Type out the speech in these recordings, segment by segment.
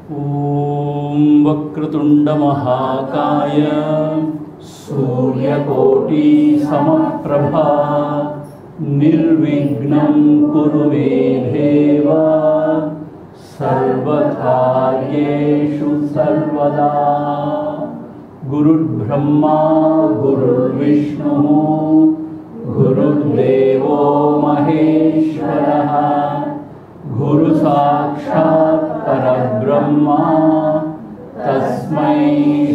ॐ वक्रतुंड महाकाय सूर्यकोटि समप्रभा निर्विघ्नं कुरु मे देव सर्वकार्येषु सर्वदा। गुरुर्ब्रह्मा गुरुर्विष्णुः गुरुर्देवो महेश्वरः गुरु साक्षात् परब्रह्मा तस्मै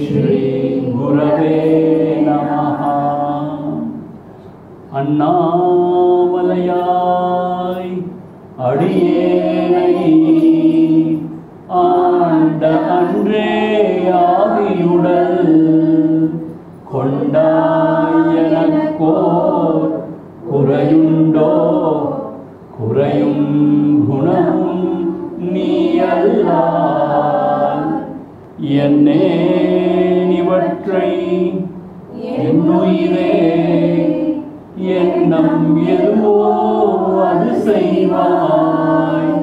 श्री गुरवे नमः। अन्नामलयाय अडियेனை ஆண்ட அன்றே ஆதியுடல் கொண்டாயனக்கோர் குறையுண்டோ குறையும் குணமும் நீ அல்லால் என்னே நிவற்றை என்னுயிரே எண்ணம் எதுவோ அது செய்வாய்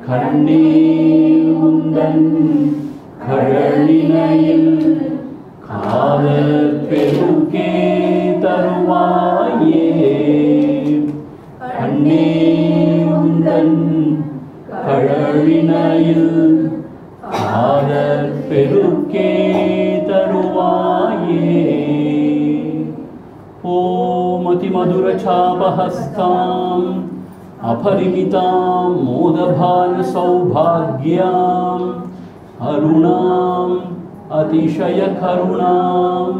கண்ணீர் உந்தன் கழலினையில் காதல் பெருக்கே தருவாயே கண்ணீர் உந்தன் கழலினையில் காதல் பெருக்கே தருவாயே। ஓம் அதிமதுரசாபஹஸ்தாம் अपरिमितां मोदभान सौभाग्यां अरुणां अतिशय करुणां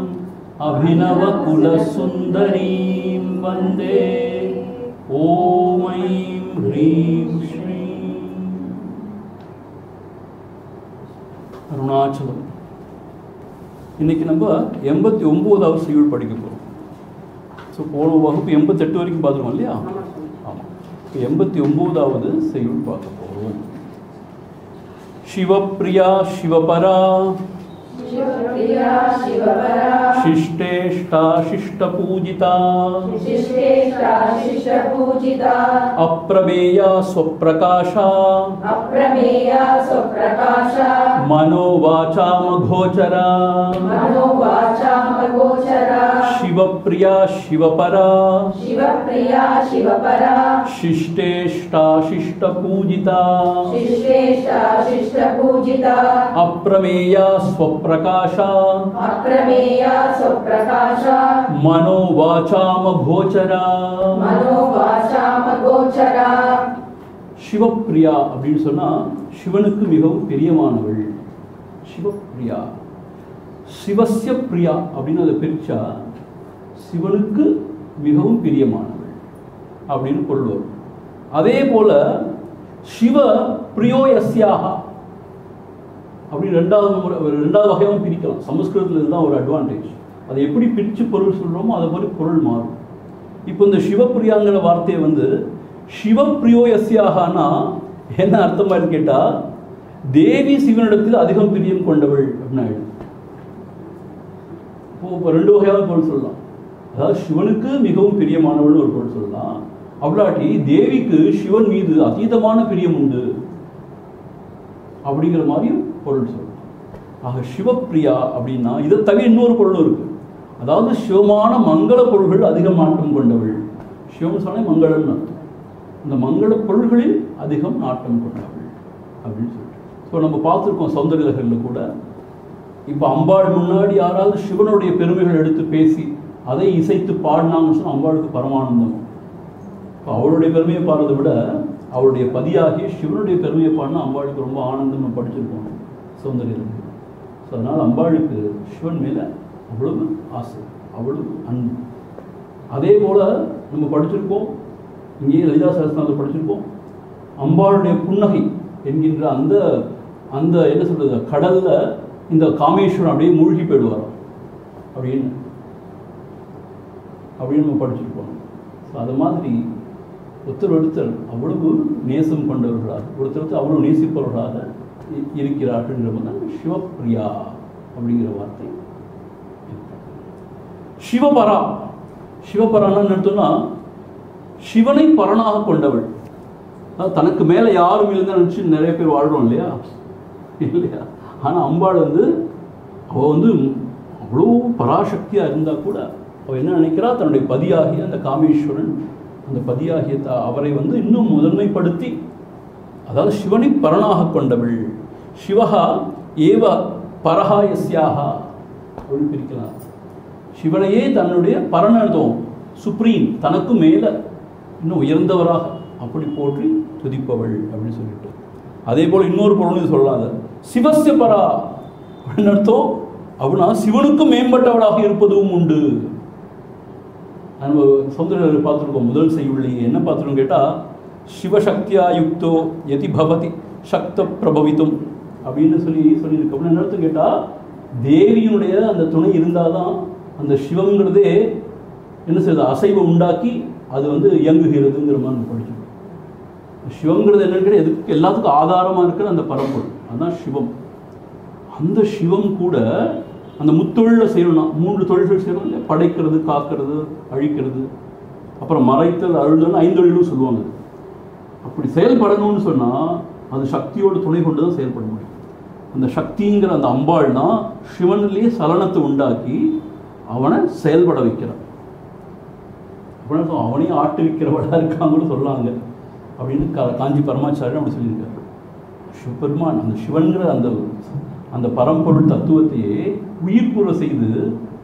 अभिनव कुलसुंदरीं वंदे। ओम ऐं ह्रीं श्रीं அருணாச்சலம்। இன்னைக்கு நம்ம 89வது செய்யுள் படிக்க போறோம். ஸோ போன வகுப்பு 88 வரைக்கும் பார்த்துருவோம் இல்லையா? 89வது செய்யுள் பார்க்க போறோம். शिवप्रिया शिवपरा शिष्टेष्टा शिष्टपूजिता अप्रमेया स्वप्रकाशा मनोवाचामगोचरा शिवप्रिया शिवपरा शिष्टेष्टा शिष्टपूजिता अप्रमेया स्वप्रकाशा मनोवाचामगोचरा शिवप्रिया அப்படின்னு சொன்னா சிவனுக்கு மிகவும் பிரியமானவள் சிவப்ரியா। சிவஸ்ய பிரியா அப்படின்னு அதை பிரிச்சா சிவனுக்கு மிகவும் பிரியமானவள் அப்படின்னு பொருள் வரும். அதே போல சிவ பிரியோயஸ்யாக அப்படி ரெண்டாவது வகையாகவும் பிரிக்கலாம். சமஸ்கிருதத்தில் இதுதான் ஒரு அட்வான்டேஜ். அதை எப்படி பிரித்து பொருள் சொல்கிறோமோ அதை மாதிரி பொருள் மாறும். இப்போ இந்த சிவப்பிரியாங்கிற வார்த்தையை வந்து சிவப்பிரியோயஸ்யாகனா என்ன அர்த்தமாக கேட்டால் தேவி சிவனிடத்தில் அதிகம் பிரியம் கொண்டவள் அப்படின்னு ஆயிடும். இப்போ ரெண்டு வகையாக பொருள் சொல்லலாம். அதாவது சிவனுக்கு மிகவும் பிரியமானவள்னு ஒரு பொருள் சொல்லலாம். அவ்வளாட்டி தேவிக்கு சிவன் மீது அதீதமான பிரியம் உண்டு அப்படிங்கிற மாதிரியும் பொருள் சொல்லலாம். ஆக சிவப்பிரியா அப்படின்னா இதை தவிர இன்னொரு பொருளும் இருக்கு. அதாவது சிவமான மங்கள பொருள்கள் அதிகம் நாட்டம் கொண்டவள். சிவம் சொன்ன மங்களம்னு அர்த்தம். இந்த மங்கள பொருள்களில் அதிகம் நாட்டம் கொண்டவள் அப்படின்னு சொல்லிட்டு ஸோ நம்ம பார்த்துருக்கோம் சௌந்தர்யலகரில் கூட. இப்போ அம்பாள் முன்னாடி யாராவது சிவனுடைய பெருமைகள் எடுத்து பேசி அதை இசைத்து பாடினாங்கன்னு சொன்னால் அம்பாளுக்கு பரமானந்தம். இப்போ அவளுடைய பெருமையை பாடுறதை விட அவளுடைய பதியாகி சிவனுடைய பெருமையை பாடினா அம்பாளுக்கு ரொம்ப ஆனந்தம் படிச்சிருக்கோம் சௌந்தர்யம். ஸோ அதனால் அம்பாளுக்கு சிவன் மேலே அவ்வளவு ஆசை, அவ்வளவு அன்பு. அதே போல் நம்ம படிச்சிருக்கோம், இங்கேயே லலிதா சஹஸ்ரநாமத்தை படிச்சிருக்கோம். அம்பாளுடைய புன்னகை என்கின்ற அந்த அந்த என்ன சொல்கிறது கடலில் இந்த காமேஸ்வரன் அப்படியே மூழ்கி போயிடுவார் அப்படின்னு நம்ம படிச்சிருக்கோம். ஸோ அது மாதிரி ஒருத்தர் அவ்வளவு நேசம் கொண்டவர்களாக ஒருத்தர் அவ்வளவு நேசிப்பவர்களாக இருக்கிறார்கள்ன்றது தான் சிவப்பிரியா அப்படிங்கிற வார்த்தை. சிவபரா, சிவபரான்னு எடுத்தோம்னா சிவனை பரனாக கொண்டவள். தனக்கு மேலே யாரும் இல்லைன்னு நினச்சி நிறைய பேர் வாழ்கிறோம் இல்லையா? இல்லையா? ஆனால் அம்பாள் வந்து அவள் வந்து அவ்வளோ பராசக்தியாக இருந்தால் கூட அவள் என்ன நினைக்கிறா, தன்னுடைய பதியாகிய அந்த காமேஸ்வரன், அந்த பதியாகிய அவரை வந்து இன்னும் முதன்மைப்படுத்தி, அதாவது சிவனை பரனாக கொண்டவள். சிவஹா ஏவ பரஹா யஸ்யாஹா அப்படின்னு பிரிக்கலாம். சிவனையே தன்னுடைய பரணத்துவம், சுப்ரீம், தனக்கு மேலே இன்னும் உயர்ந்தவராக அப்படி போற்றி துதிப்பவள் அப்படின்னு சொல்லிட்டு, அதே போல் இன்னொரு பொருள் சொல்லலாம், சிவஸ்ய பரா அப்படின்னு அர்த்தம். அப்படின்னா சிவனுக்கு மேம்பட்டவளாக இருப்பதும் உண்டு. நம்ம சௌந்தரர் பார்த்துருக்கோம், முதல் செய்யுள்ளையே என்ன பார்த்துருக்கோம் கேட்டால், சிவசக்தியா யுக்தோ யதி பவதி சக்த பிரபவித்தும் அப்படின்னு சொல்லியிருக்க. அப்படின்னு என்ன அர்த்தம் கேட்டால், தேவியினுடைய அந்த துணை இருந்தால் தான் அந்த சிவங்கிறதே என்ன செய்யுது, அசைவை உண்டாக்கி அது வந்து இயங்குகிறதுங்கிற மாதிரி நம்ம படிச்சுக்கணும். சிவங்கிறது என்னன்னு கேட்டால் எதுக்கு எல்லாத்துக்கும் ஆதாரமாக இருக்கிற அந்த பரம்பொருள், அதுதான் சிவம். அந்த சிவம் கூட அந்த முத்தொழில் செய்யணும்னா 3 தொழில்கள் செய்யணும் இல்லையா, படைக்கிறது, காக்கிறது, அழிக்கிறது, அப்புறம் மறைத்தல், அழுதல், 5 தொழிலும் சொல்லுவாங்க. அப்படி செயல்படணும்னு சொன்னால் அது சக்தியோட துணை கொண்டு தான் செயல்பட முடியும். அந்த சக்திங்கிற அந்த அம்பாள்னா சிவனிலேயே சலனத்தை உண்டாக்கி அவனை செயல்பட வைக்கிறான். அப்படின்னா அவனையும் ஆட்டுவிக்கிறவளாக இருக்காங்கன்னு சொல்லாங்க அப்படின்னு காஞ்சி பரமாச்சாரியன் அப்படி சொல்லியிருக்காரு. சிவபெருமான் அந்த சிவன்கிற அந்த பரம்பொருள் தத்துவத்தையே உயிர்ப்புற செய்து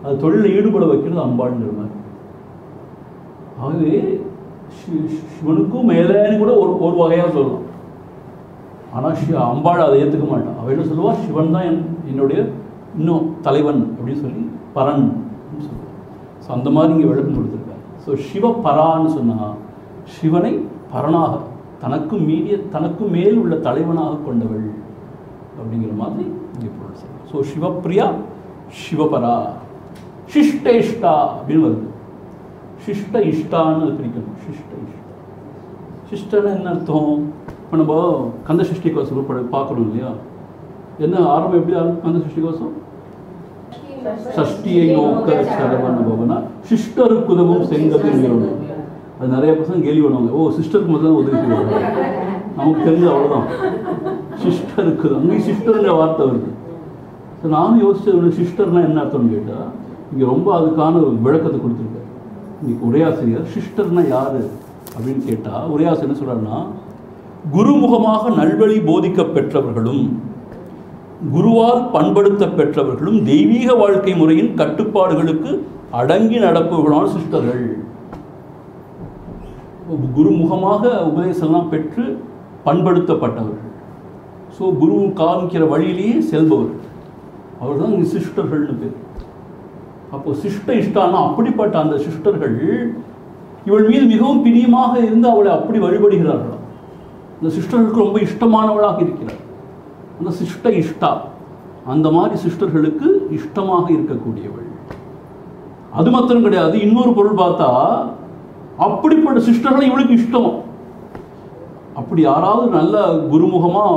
அது தொழிலில் ஈடுபட வைக்கிறது அம்பாள்ங்கிற மாதிரி. ஆகவே சிவனுக்கும் மேலேன்னு கூட ஒரு வகையாக சொல்லலாம். ஆனால் அம்பாள் அதை ஏற்றுக்க மாட்டான். அவள் என்ன சொல்லுவா, சிவன் தான் என்னுடைய இன்னும் தலைவன் அப்படின்னு சொல்லி பரன் அப்படின்னு சொல்லுவாள். ஸோ அந்த மாதிரி இங்கே விளக்கம் கொடுத்துருக்காரு. ஸோ சிவபரான்னு சொன்னால் சிவனை பரனாக, தனக்கு மேல் உள்ள தலைவனாக கொண்டவள் அப்படிங்கிற மாதிரி இங்கே பொருள் செய்யணும். ஸோ சிவப்பிரியா, சிவபரா, சிஷ்டேஷ்டா அப்படின்னு வருது. சிஷ்ட இஷ்டான்னு பிரிக்கணும். சிஷ்ட இஷ்டா, சிஷ்டன்னு என்ன அர்த்தம்? இப்போ நம்ம கந்த சஷ்டி கோஷம் பார்க்குறோம் இல்லையா, என்ன ஆரம்பம் எப்படி ஆரம்பம்? கந்த சஷ்டி கோஷம் சஷ்டியை நோக்க சரவண பவனா சிஸ்டருக்கு உதவும் செங்கத்தில். அது நிறைய பசங்க கேள்வி பண்ணுவாங்க, ஓ சிஸ்டருக்கு மட்டும் தான் உதவி செய்வாங்க. நமக்கு தெரிஞ்சது அவ்வளோதான், சிஸ்டருக்கு அங்கேயும் சிஸ்டருங்கிற வார்த்தை வருது. ஸோ நானும் யோசிச்சது, சிஸ்டர்னா என்ன அர்த்தம்னு கேட்டால் இங்கே ரொம்ப அதுக்கான விளக்கத்தை கொடுத்துருக்காரு. இன்னைக்கு உரையாசிரியர் சிஸ்டர்னா யார் அப்படின்னு கேட்டால் உரையாசிரியர் என்ன சொல்கிறாருன்னா, குருமுகமாக நல்வழி போதிக்க பெற்றவர்களும் குருவால் பண்படுத்த பெற்றவர்களும் தெய்வீக வாழ்க்கை முறையின் கட்டுப்பாடுகளுக்கு அடங்கி நடப்பவர்களான சிஸ்டர்கள். குருமுகமாக உபதேசம்லாம் பெற்று பண்படுத்தப்பட்டவர்கள். ஸோ குரு காமிக்கிற வழியிலேயே செல்பவர்கள், அவர் தான் இங்கே சிஸ்டர்கள்னு பேர். அப்போ சிஷ்ட இஷ்டானா அப்படிப்பட்ட அந்த சிஸ்டர்கள் இவள் மீது மிகவும் பிரியமாக இருந்து அவளை அப்படி வழிபடுகிறார்களாம். இந்த சிஸ்டர்களுக்கு ரொம்ப இஷ்டமானவளாக இருக்கிறார். அந்த சிஷ்ட இஷ்டா, அந்த மாதிரி சிஸ்டர்களுக்கு இஷ்டமாக இருக்கக்கூடியவள். அது மாத்திரம் கிடையாது, இன்னொரு பொருள் பார்த்தா அப்படிப்பட்ட சிஸ்டர்களை இவளுக்கு இஷ்டம். அப்படி யாராவது நல்ல குருமுகமாக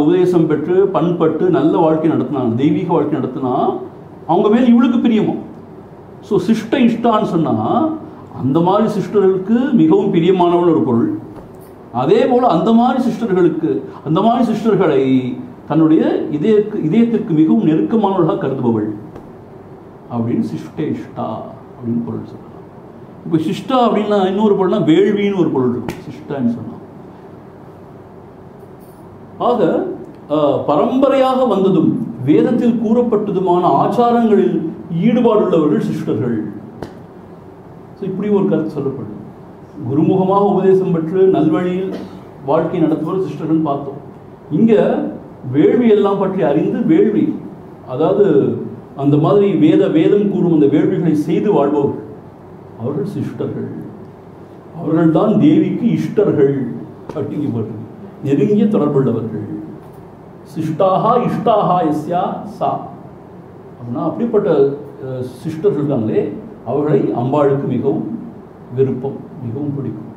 உபதேசம் பெற்று பண்பட்டு நல்ல வாழ்க்கை நடத்தினாங்க, தெய்வீக வாழ்க்கை நடத்தினா அவங்க மேல் இவளுக்கு பிரியமா. ஸோ சிஷ்ட இஷ்டான்னு சொன்னால் அந்த மாதிரி சிஸ்டர்களுக்கு மிகவும் பிரியமானவள் ஒரு பொருள். அதே போல் அந்த மாதிரி சிஸ்டர்களை தன்னுடைய இதயத்திற்கு மிகவும் நெருக்கமானவர்களாக கருதுபவள் அப்படின்னு சிஷ்டேஷ்டா அப்படின்னு பொருள் சொல்லலாம். இப்போ சிஷ்டா அப்படின்னா இன்னொரு பொருள்னா வேள்வின்னு ஒரு பொருள் இருக்கும் சிஷ்டான்னு சொன்னால். ஆக பரம்பரையாக வந்ததும் வேதத்தில் கூறப்பட்டதுமான ஆச்சாரங்களில் ஈடுபாடுள்ளவர்கள் சிஷ்டர்கள். ஸோ இப்படி ஒரு கருத்து சொல்லப்படுது. குருமுகமாக உபதேசம் பெற்று நல்வழியில் வாழ்க்கை நடத்துவர் சிஸ்டர்கள் பார்த்தோம். இங்கே வேள்வி எல்லாம் பற்றி அறிந்து வேள்வி, அதாவது அந்த மாதிரி வேதம் கூறும் அந்த வேள்விகளை செய்து வாழ்பவர்கள் அவர்கள் சிஷ்டர்கள். அவர்கள் தான் தேவிக்கு இஷ்டர்கள் அப்படிங்கப்பட்டு நெருங்கிய தொடர்புள்ளவர்கள். சிஷ்டாகா இஷ்டாகா எஸ்யா சா அப்படின்னா அப்படிப்பட்ட சிஸ்டர்கள் இருக்காங்களே அவர்களை அம்பாளுக்கு மிகவும் விருப்பம், மிகவும் பிடிக்கும்.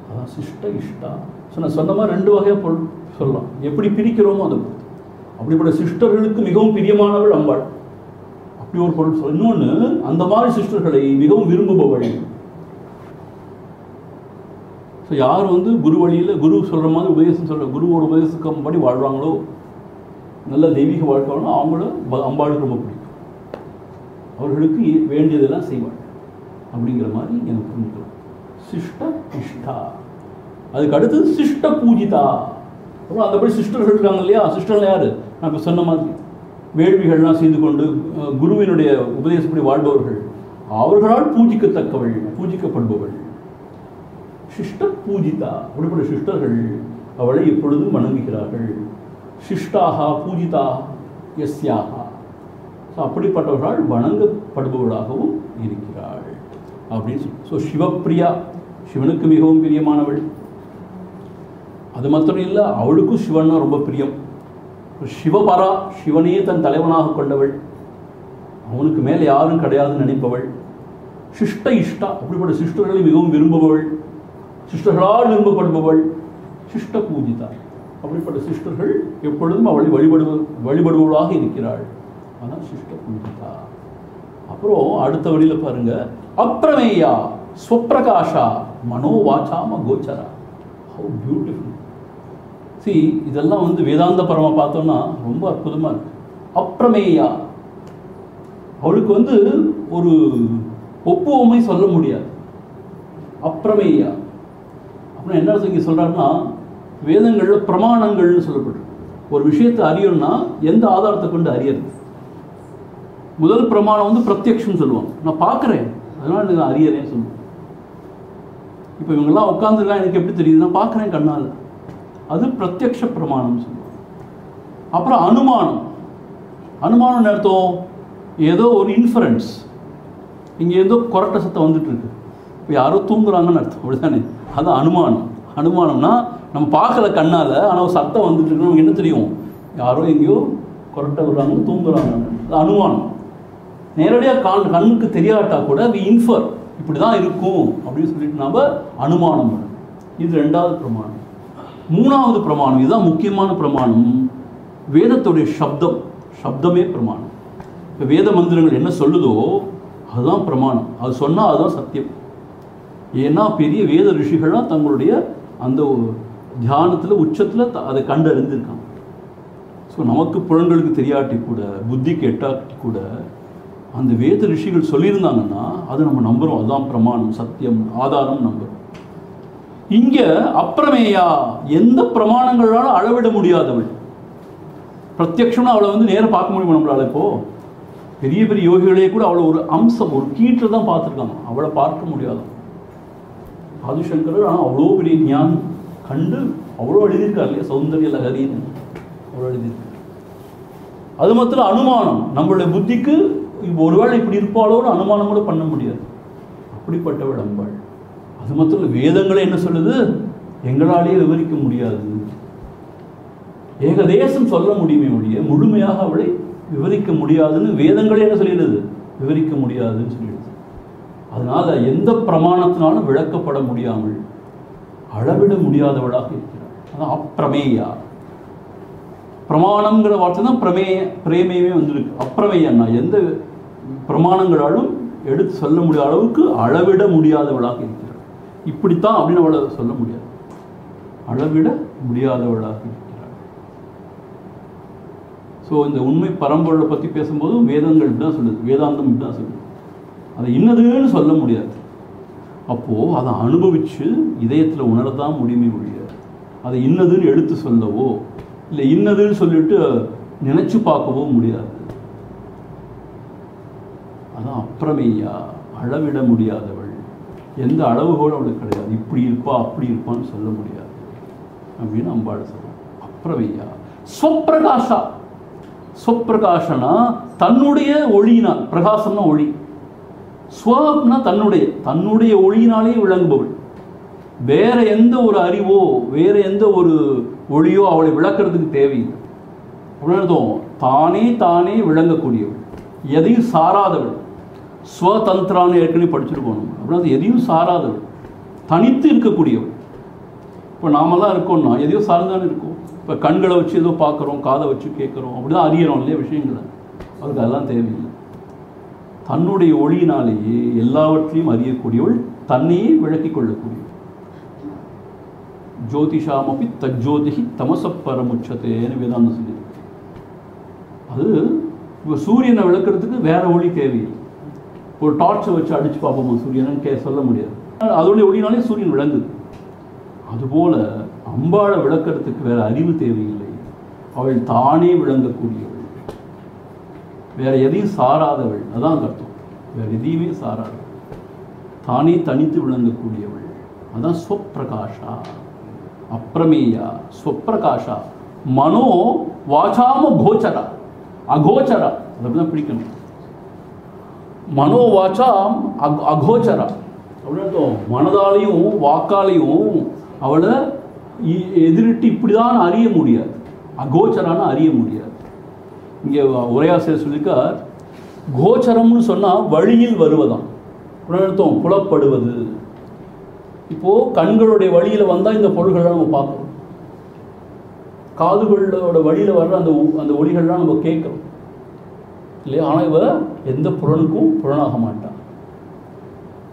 அதான் சிஷ்ட இஷ்டா. சொன்ன மாதிரி 2 வகையாக பொருள் சொல்லலாம். எப்படி பிரிக்கிறோமோ அதை பொறுத்து. அப்படிப்பட்ட சிஸ்டர்களுக்கு மிகவும் பிரியமானவள் அம்பாள், அப்படி ஒரு பொருள் சொல்ல. இன்னொன்று, அந்த மாதிரி சிஸ்டர்களை மிகவும் விரும்புபவள். ஸோ யார் வந்து குரு வழியில் குரு சொல்கிற மாதிரி உபதேசம் சொல்கிற குருவோட உபதேசப்படி வாழ்கிறாங்களோ, நல்ல தெய்வீக வாழ்க்கைனா அவங்கள அம்பாளுக்கு ரொம்ப பிடிக்கும், அவர்களுக்கு வேண்டியதெல்லாம் செய்வாள் அப்படிங்கிற மாதிரி எனக்கு புரிஞ்சுக்கலாம். சிஷ்ட இஷ்டா. அதுக்கு அடுத்தது சிஷ்ட பூஜிதா. அப்புறம் அந்தபடி சிஸ்டர்கள் இருக்காங்க இல்லையா, சிஸ்டர்கள் யார்? நான் இப்போ சொன்ன மாதிரி வேள்விகள்லாம் செய்து கொண்டு குருவினுடைய உபதேசப்படி வாழ்பவர்கள், அவர்களால் பூஜிக்கத்தக்கவள், பூஜிக்கப்படுபவள். சிஷ்ட பூஜிதா. அப்படிப்பட்ட சிஸ்டர்கள் அவளை எப்பொழுதும் வணங்குகிறார்கள். சிஷ்டாக பூஜிதா யஸ்யாக. அப்படிப்பட்டவர்கள் வணங்கப்படுபவளாகவும் இருக்கிறாள் அப்படின்னு சொல்லி. ஸோ சிவப்பிரியா, சிவனுக்கு மிகவும் பிரியமானவள். அது மாத்திரம் இல்லை, அவளுக்கும் சிவன்னா ரொம்ப பிரியம். சிவபரா, சிவனையே தன் தலைவனாக கொண்டவள், அவனுக்கு மேலே யாரும் கிடையாதுன்னு நினைப்பவள். சிஷ்ட இஷ்டா. அப்படிப்பட்ட சிஷ்டர்களை மிகவும் விரும்புபவள், சிஷ்டர்களால் விரும்பப்படுபவள். சிஷ்ட பூஜிதா. அப்படிப்பட்ட சிஷ்டர்கள் எப்பொழுதும் அவளை வழிபடுபவளாக இருக்கிறாள். அதான் சிஷ்ட பூஜிதா. அப்புறம் அடுத்த வழியில் பாருங்க, அப்ரமேயா ஸ்வப்பிரகாஷா மனோவாச்சாம கோச்சரா. How beautiful. சி, இதெல்லாம் வந்து வேதாந்த பரமாக பார்த்தோம்னா ரொம்ப அற்புதமாக இருக்கு. அப்ரமேயா, அவளுக்கு வந்து ஒரு ஒப்புவமை சொல்ல முடியாது. அப்ரமேயா அப்படின்னா என்ன இங்கே சொல்கிறாருன்னா, வேதங்களில் பிரமாணங்கள்னு சொல்லப்பட்டு ஒரு விஷயத்தை அறியணும்னா எந்த ஆதாரத்தை கொண்டு அறியறது? முதல் பிரமாணம் வந்து பிரத்யக்ஷம் சொல்லுவாங்க. நான் பார்க்குறேன், அதனால் எனக்கு அறியறேன்னு சொல்லுவேன். இப்போ இவங்கெல்லாம் உட்காந்துருக்கா, எனக்கு எப்படி தெரியுது? நான் பார்க்குறேன் கண்ணால், அது பிரத்யக்ஷ பிரமாணம் சொல்லுவாங்க. அப்புறம் அனுமானம். அனுமானம் அர்த்தம் ஏதோ ஒரு இன்ஃபரன்ஸ், இங்கே ஏதோ கொரட்ட சத்தம் வந்துட்டு இருக்கு, இப்போ யாரோ தூங்குறாங்கன்னு அர்த்தம், அப்படிதானே? அது அனுமானம். அனுமானம்னா நம்ம பார்க்கல கண்ணால், ஆனால் ஒரு சத்தம் வந்துட்டு இருக்கு, நமக்கு என்ன தெரியும்? யாரோ எங்கேயோ கொரட்டை விடுறாங்க, தூங்குறாங்கன்னு. அது அனுமானம். நேரடியாக கண்ணுக்கு தெரியாட்டா கூட அது இன்ஃபர், இப்படி தான் இருக்கும் அப்படின்னு சொல்லிட்டு நாம் அனுமானம் பண்ணணும். இது ரெண்டாவது பிரமாணம். மூணாவது பிரமாணம், இதுதான் முக்கியமான பிரமாணம், வேதத்துடைய சப்தம். சப்தமே பிரமாணம். இப்போ வேத மந்திரங்கள் என்ன சொல்லுதோ அதுதான் பிரமாணம். அது சொன்னால் அதுதான் சத்தியம். ஏன்னா பெரிய வேத ரிஷிகள்லாம் தங்களுடைய அந்த தியானத்தில் உச்சத்தில் அதை கண்டறிந்திருக்காங்க. ஸோ நமக்கு புலன்களுக்கு தெரியாட்டி கூட, புத்திக்கு எட்டாட்டி கூட அந்த வேத ரிஷிகள் சொல்லியிருந்தாங்கன்னா அதை நம்ம நம்புகிறோம். அதுதான் பிரமாணம், சத்தியம், ஆதாரம் நம்புகிறோம். இங்கே அப்ரமேயா, எந்த பிரமாணங்களால் அளவிட முடியாதவள். பிரத்யக்ஷம்னா அவளை வந்து நேரம் பார்க்க முடியுமா நம்மளால? இப்போ பெரிய பெரிய யோகிகளே கூட அவளை ஒரு அம்சம், ஒரு கீற்றில் தான் பார்த்துருக்காங்க, அவளை பார்க்க முடியாது. ஆதிசங்கரர் ஆனால் அவ்வளோ பெரிய ஞானம் கண்டு அவ்வளோ எழுதியிருக்கார் இல்லையா, சௌந்தர்ய லகரின்னு அவ்வளோ எழுதியிருக்கார். அது மாத்திரம் அனுமானம், நம்மளுடைய புத்திக்கு ஒருவேளை இப்படி இருப்பாளோன்னு அனுமானம் கூட பண்ண முடியாது, அப்படிப்பட்டவள் அம்பாள். அது மாத்திரம் வேதங்களே என்ன சொல்லுது? எங்களாலேயே விவரிக்க முடியாது, ஏகதேசம் சொல்ல முடியுமே ஒழிய முழுமையாக அவளை விவரிக்க முடியாதுன்னு வேதங்களே என்ன சொல்லிடுது? விவரிக்க முடியாதுன்னு சொல்லிடுது. அதனால எந்த பிரமாணத்தினாலும் விளக்கப்பட முடியாமல் அளவிட முடியாதவளாக இருக்கிறாள். அதான் அப்பிரமேயா. பிரமாணம்ங்கிற வார்த்தை தான் பிரேமையுமே வந்திருக்கு. அப்பிரமேயன்னா எந்த பிரமாணங்களாலும் எடுத்து சொல்ல முடியாத அளவுக்கு அளவிட முடியாதவளாக இருக்கிறாள். இப்படித்தான் அப்படின்னு அவளை சொல்ல முடியாது, அளவிட முடியாதவளாக இருக்கிறாள். ஸோ இந்த உண்மை பரம்பொருளை பற்றி பேசும்போது வேதங்கள் இப்படி தான் சொல்லுது, வேதாந்தம் இப்படி தான் சொல்லுது. அதை இன்னதுன்னு சொல்ல முடியாது. அப்போது அதை அனுபவித்து இதயத்தில் உணரதான் முடியுமே முடியாது. அதை இன்னதுன்னு எடுத்து சொல்லவோ இல்லை இன்னதுன்னு சொல்லிட்டு நினச்சி பார்க்கவோ முடியாது. அதான் அப்பிரமேயா, அளவிட முடியாதவள். எந்த அளவுகோடு அவளுக்கு கிடையாது, இப்படி இருப்பா அப்படி இருப்பான்னு சொல்ல முடியாது அப்படின்னு அம்பாள் சொல்லுவோம். அப்பிரமேயா. ஸ்வப்பிரகாஷா. ஸ்வப்பிரகாஷனா தன்னுடைய ஒளியினால், பிரகாசம்னா ஒளி, ஸ்வப்னா தன்னுடைய ஒளியினாலே விளங்குபவள். வேற எந்த ஒரு அறிவோ வேற எந்த ஒரு ஒளியோ அவளை விளக்கிறதுக்கு தேவையில்லை. தானே தானே விளங்கக்கூடியவள், எதையும் சாராதவள். ஸ்வதந்திரான்னு ஏற்கனவே படிச்சிருக்கோம். அப்படின்னா எதையும் சாராதவள், தனித்து இருக்கக்கூடியவள். இப்போ நாமெல்லாம் இருக்கோம்னா எதையோ சார்ந்தானே இருக்கும். இப்போ கண்களை வச்சு ஏதோ பார்க்குறோம், காதை வச்சு கேட்குறோம், அப்படிதான் அறியறோம் இல்லையா விஷயங்களை. அவருக்கு அதெல்லாம் தேவையில்லை. தன்னுடைய ஒளியினாலேயே எல்லாவற்றையும் அறியக்கூடியவள், தன்னையே விளக்கி கொள்ளக்கூடியவள். ஜோதிஷாமப்பி தஜ்ஜோதிஹி தமசப்பரமுச்சதேன்னு வேதாந்தம் சொல்லி. அது இப்போ சூரியனை விளக்குறதுக்கு வேற ஒளி தேவையில்லை. ஒரு டார்ச்சை வச்சு அடிச்சு பார்ப்போமா சூரியனை சொல்ல முடியாது. அதோடைய ஒளினாலே சூரியன் விளங்குது. அதுபோல அம்பாளை விளக்கிறதுக்கு வேற அறிவு தேவையில்லை. அவள் தானே விளங்கக்கூடியவள், வேற எதையும் சாராதவள். அதான் அர்த்தம். வேற எதையுமே சாராதவள், தானே தனித்து விளங்கக்கூடியவள். அதான் ஸ்வப்பிரகாஷா, அப்பிரமேயா, ஸ்வப்பிரகாஷா, மனோ வாசாம கோச்சரா, அகோச்சரா. அப்படிதான் பிடிக்கணும். மனோ வாசாம் அகோச்சரா அப்படின்னு மனதாலையும் வாக்காலையும் அவளை எதிரிட்டு இப்படிதான் அறிய முடியாது. அகோச்சரான அறிய முடியாது. இங்கே உரையாசிரியர் சொல்லியிருக்கார், கோச்சரம்னு சொன்னால் வழியில் வருவதான். அர்த்தம் புலப்படுவது. இப்போது கண்களுடைய வழியில் வந்தால் இந்த பொருள்கள்லாம் நம்ம பார்க்குறோம். காதுகளோட வழியில் வர்ற அந்த ஒளிகள்லாம் நம்ம கேட்குறோம் இல்லையா? ஆனால் இவ எந்த புலனுக்கும் புலனாக மாட்டான்.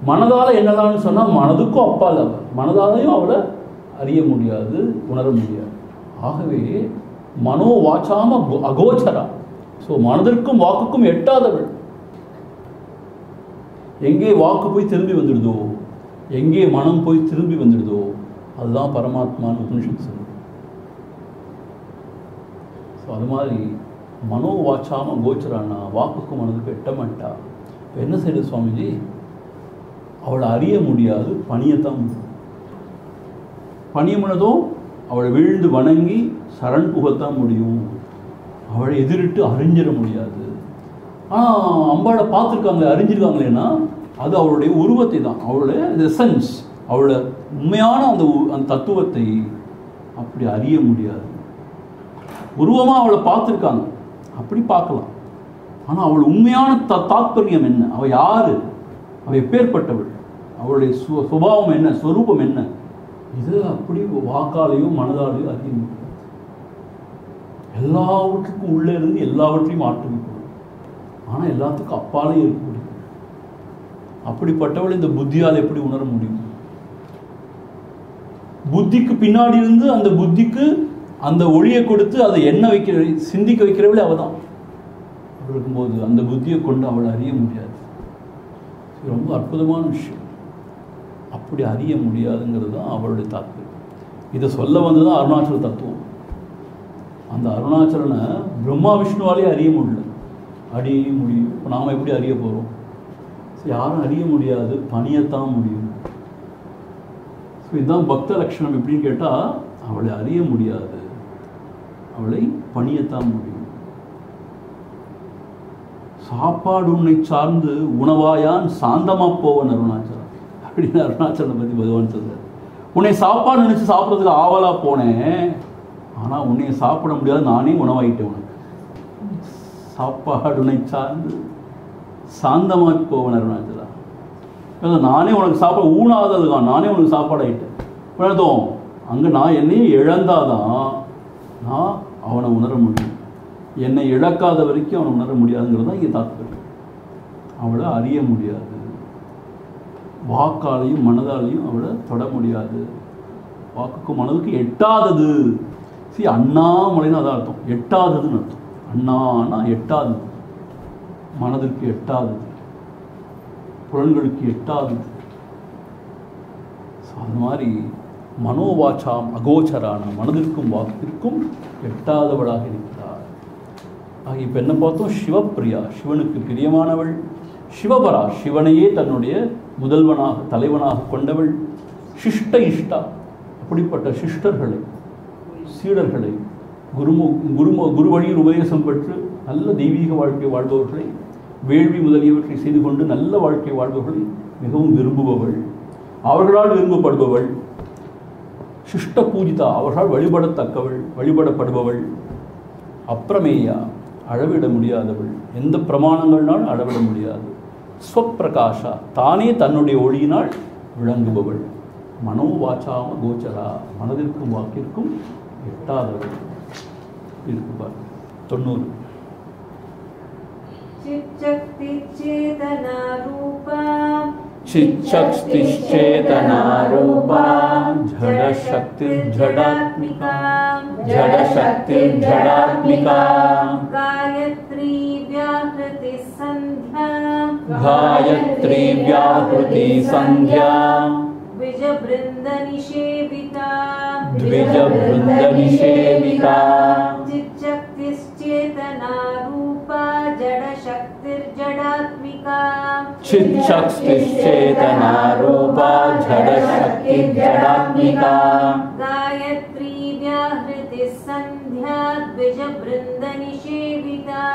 மனதால் என்னலான்னு சொன்னால் மனதுக்கும் அப்பால் அவள், மனதாலையும் அவளை அறிய முடியாது, உணர முடியாது. ஆகவே மனோ வாச்சாம அகோச்சரா. ஸோ மனதிற்கும் வாக்குக்கும் எட்டாதவள். எங்கே வாக்கு போய் திரும்பி வந்துடுதோ, எங்கே மனம் போய் திரும்பி வந்துடுதோ, அதுதான் பரமாத்மான்னு உபனிஷத்து சொல்லுது. ஸோ அது மாதிரி மனோ வாச்சாம கோச்சரானா, வாக்குக்கும் மனதுக்கு எட்ட மாட்டா. இப்போ என்ன செய்யுது சுவாமிஜி? அவளை அறிய முடியாது, பணியத்தான் முடியும். பணியமுனதும் அவளை விழுந்து வணங்கி சரண் புகத்தான் முடியும். அவளை எதிரிட்டு அறிஞ்சிட முடியாது. ஆனால் அம்பாளை பார்த்துருக்காங்களே, அறிஞ்சிருக்காங்களேன்னா அது அவளுடைய உருவத்தை தான், அவளுடைய எசன்ஸ், அவளை உண்மையான அந்த தத்துவத்தை அப்படி அறிய முடியாது. உருவமாக அவளை பார்த்துருக்காங்க, அப்படி பார்க்கலாம். ஆனால் அவள் உண்மையான தாத்பரியம் என்ன, அவள் யாரு, அவள் எப்பேற்பட்டவள், அவளுடைய சுபாவம் என்ன, ஸ்வரூபம் என்ன, இது அப்படி வாக்காலையும் மனதாலையும் அறிய முடியாது. எல்லாவற்றுக்கும் உள்ளே இருந்து எல்லாவற்றையும் ஆற்றுவிக்கணும். ஆனால் எல்லாத்துக்கும் அப்பாலே இருக்க முடியும். அப்படிப்பட்டவள் இந்த புத்தியால் எப்படி உணர முடியும்? புத்திக்கு பின்னாடி இருந்து அந்த புத்திக்கு அந்த ஒளியை கொடுத்து அதை எண்ண வைக்கிற, சிந்திக்க வைக்கிறவளே அவள் தான். அப்படி இருக்கும்போது அந்த புத்தியை கொண்டு அவளை அறிய முடியாது. ரொம்ப அற்புதமான விஷயம். அப்படி அறிய முடியாதுங்கிறது தான் அவளுடைய தாத்பரியம். இதை சொல்ல வந்ததுதான் அருணாச்சல தத்துவம். அந்த அருணாச்சலனை பிரம்மா விஷ்ணுவாலே அறிய முடியல, அறிய முடியும். இப்போ நாம் எப்படி அறிய போகிறோம்? யாரும் அறிய முடியாது, பணியத்தான் முடியும். ஸோ இதுதான் பக்த லட்சணம். எப்படின்னு கேட்டால், அவளை அறிய முடியாது, அவளை பணியத்தான் முடியும். சாப்பாடு உன்னை சார்ந்து உணவாயான் சாந்தமாக போவன் அருணாச்சலம் அப்படின்னு அருணாச்சலனை பற்றி பகவான் சொல்றார். உன்னை சாப்பாடு நினச்சி சாப்பிட்றதுக்கு ஆவலாக போனேன், ஆனால் உன்னை சாப்பிட முடியாது, நானே உணவாயிட்டேன் உனக்கு. சாப்பாடு உன்னை சார்ந்து சாந்தமாக போவன் அருணாச்சலா. நானே உனக்கு சாப்பாடு ஊனாதது தான், நானே உனக்கு சாப்பாடு ஆகிட்டேன். அர்த்தம் அங்கே நான் என்னையே இழந்தாதான் நான் அவனை உணர முடியும். என்னை இழக்காத வரைக்கும் அவனை உணர முடியாதுங்கிறது தான் இங்கே தாத்பரியம். அவளை அறிய முடியாது, வாக்காலையும் மனதாலையும் அவளை தொட முடியாது. வாக்குக்கும் மனதுக்கு எட்டாதது. அண்ணாமலைன்னு அதான் அர்த்தம், எட்டாததுன்னு அர்த்தம். அண்ணானா எட்டாதது, மனதிற்கு எட்டாதது, புலன்களுக்கு எட்டாதது. அது மாதிரி மனோவாச்சாம் அகோச்சரான, மனதிற்கும் வாக்கிற்கும் எட்டாதவளாக இருக்கிறார். ஆக இப்போ என்ன பார்த்தோம்? சிவப்பிரியா, சிவனுக்கு பிரியமானவள். சிவபரா, சிவனையே தன்னுடைய முதல்வனாக தலைவனாக கொண்டவள். சிஷ்ட இஷ்டா, அப்படிப்பட்ட சிஷ்டர்களை, சீடர்களை, குரு வழியில் உபதேசம் பெற்று நல்ல தெய்வீக வாழ்க்கை வாழ்பவர்களை, வேள்வி முதலியவற்றை செய்து கொண்டு நல்ல வாழ்க்கை வாழ்பவர்களை மிகவும் விரும்புபவள், அவர்களால் விரும்பப்படுபவள். சிஷ்ட பூஜிதா, அவர்களால் வழிபடத்தக்கவள், வழிபடப்படுபவள். அப்பிரமேயா, அளவிட முடியாதவள், எந்த பிரமாணங்கள்னாலும் அளவிட முடியாது. ஸ்வப்பிரகாஷா, தானே தன்னுடைய ஒளியினால் விளங்குபவள். மனோவாச்சாம கோச்சரா, மனதிற்கும் வாக்கிற்கும் எட்டாதவள் இருக்குப்பார். 90. சிச்சக்தி சேதனா ரூபா चिच्चक्तिश्चेतना रूपा जडशक्तिर्जडात्मिका जडशक्तिर्जडात्मिका गायत्री व्याहृति संध्या गायत्री व्याहृति संध्या द्विजवृन्दनिषेविता द्विजवृन्दनिषेविता चिच्चक्तिश्चेतना रूपा जडशक्तिर्जडात्मिका चिच्चक्तिश्चेतना रूपा जडशक्तिर्जडात्मिका गायत्री व्याहृति संध्या द्विजवृन्दनिषेविता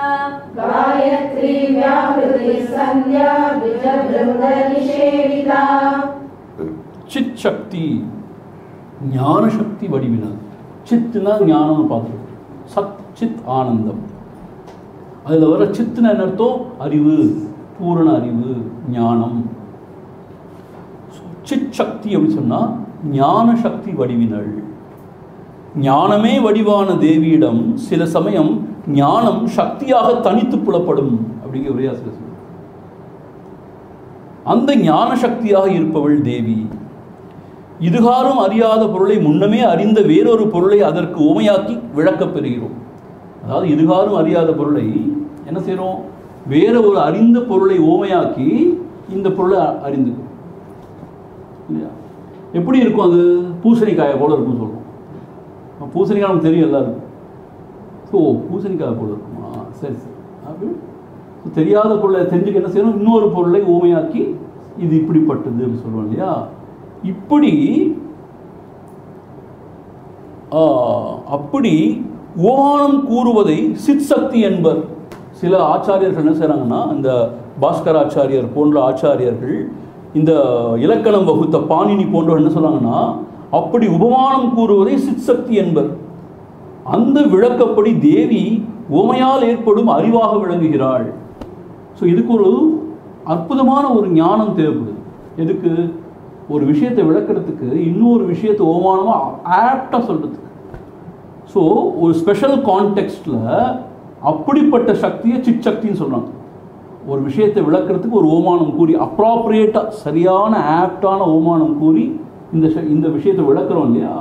गायत्री व्याहृति संध्या द्विजवृन्दनिषेविता चित् शक्ति ஞான சக்தி வடிவினால் சித்துனா ஞானம்னு பார்த்துருக்கோம் சத் சித் ஆனந்தம் அதில் வர சித்துனா என்ன அர்த்தம் அறிவு பூரண அறிவு ஞானம் சித் சக்தி அப்படின்னு சொன்னால் ஞான சக்தி வடிவினள் ஞானமே வடிவான தேவியிடம் சில சமயம் ஞானம் சக்தியாக தனித்து புலப்படும் அப்படிங்கிற ஒரே ஆசிரியர் சொல்றார். அந்த ஞான சக்தியாக இருப்பவள் தேவி இதுகாரும் அறியாத பொருளை முன்னமே அறிந்த வேறொரு பொருளை அதற்கு உமையாக்கி விளக்கப் பெறுகிறோம். அதாவது இதுகாரும் அறியாத பொருளை என்ன செய்கிறோம், வேற ஒரு அறிந்த பொருளை ஓமையாக்கி இந்த பொருளை அறிந்துக்கும் இல்லையா. எப்படி இருக்கும் அது, பூசணிக்காயை போல இருக்கும் சொல்லுவோம். பூசணிக்காய் நமக்கு தெரியும் எல்லாருக்கும். ஸோ பூசணிக்காய் போல இருக்குமா, சரி சரி அப்படி தெரியாத பொருளை தெரிஞ்சுக்க என்ன செய்யணும், இன்னொரு பொருளை ஓமையாக்கி இது இப்படிப்பட்டது அப்படின்னு சொல்லுவோம் இல்லையா. இப்படி அப்படி ஓமானம் கூறுவதை சித் சக்தி என்பர். சில ஆச்சாரியர்கள் என்ன செய்கிறாங்கன்னா, இந்த பாஸ்கராச்சாரியர் போன்ற ஆச்சாரியர்கள், இந்த இலக்கணம் வகுத்த பாணினி போன்றவர் என்ன சொல்கிறாங்கன்னா, அப்படி உபமானம் கூறுவதை சித் சக்தி என்பர். அந்த விளக்கப்படி தேவி உமையால் ஏற்படும் அறிவாக விளங்குகிறாள். ஸோ இதுக்கு ஒரு அற்புதமான ஒரு ஞானம் தேவைப்படுது. எதுக்கு, ஒரு விஷயத்தை விளக்கிறதுக்கு இன்னொரு விஷயத்தை ஓமானமாக ஆப்டாக சொல்கிறதுக்கு. ஸோ ஒரு ஸ்பெஷல் கான்டெக்ஸ்டில் அப்படிப்பட்ட சக்தியை சிட் சக்தின்னு சொல்கிறாங்க. ஒரு விஷயத்தை விளக்கிறதுக்கு ஒரு ஓமானம் கூறி அப்ராப்ரியேட்டாக சரியான ஆப்டான ஓமானம் கூறி இந்த விஷயத்தை விளக்குறோம் இல்லையா,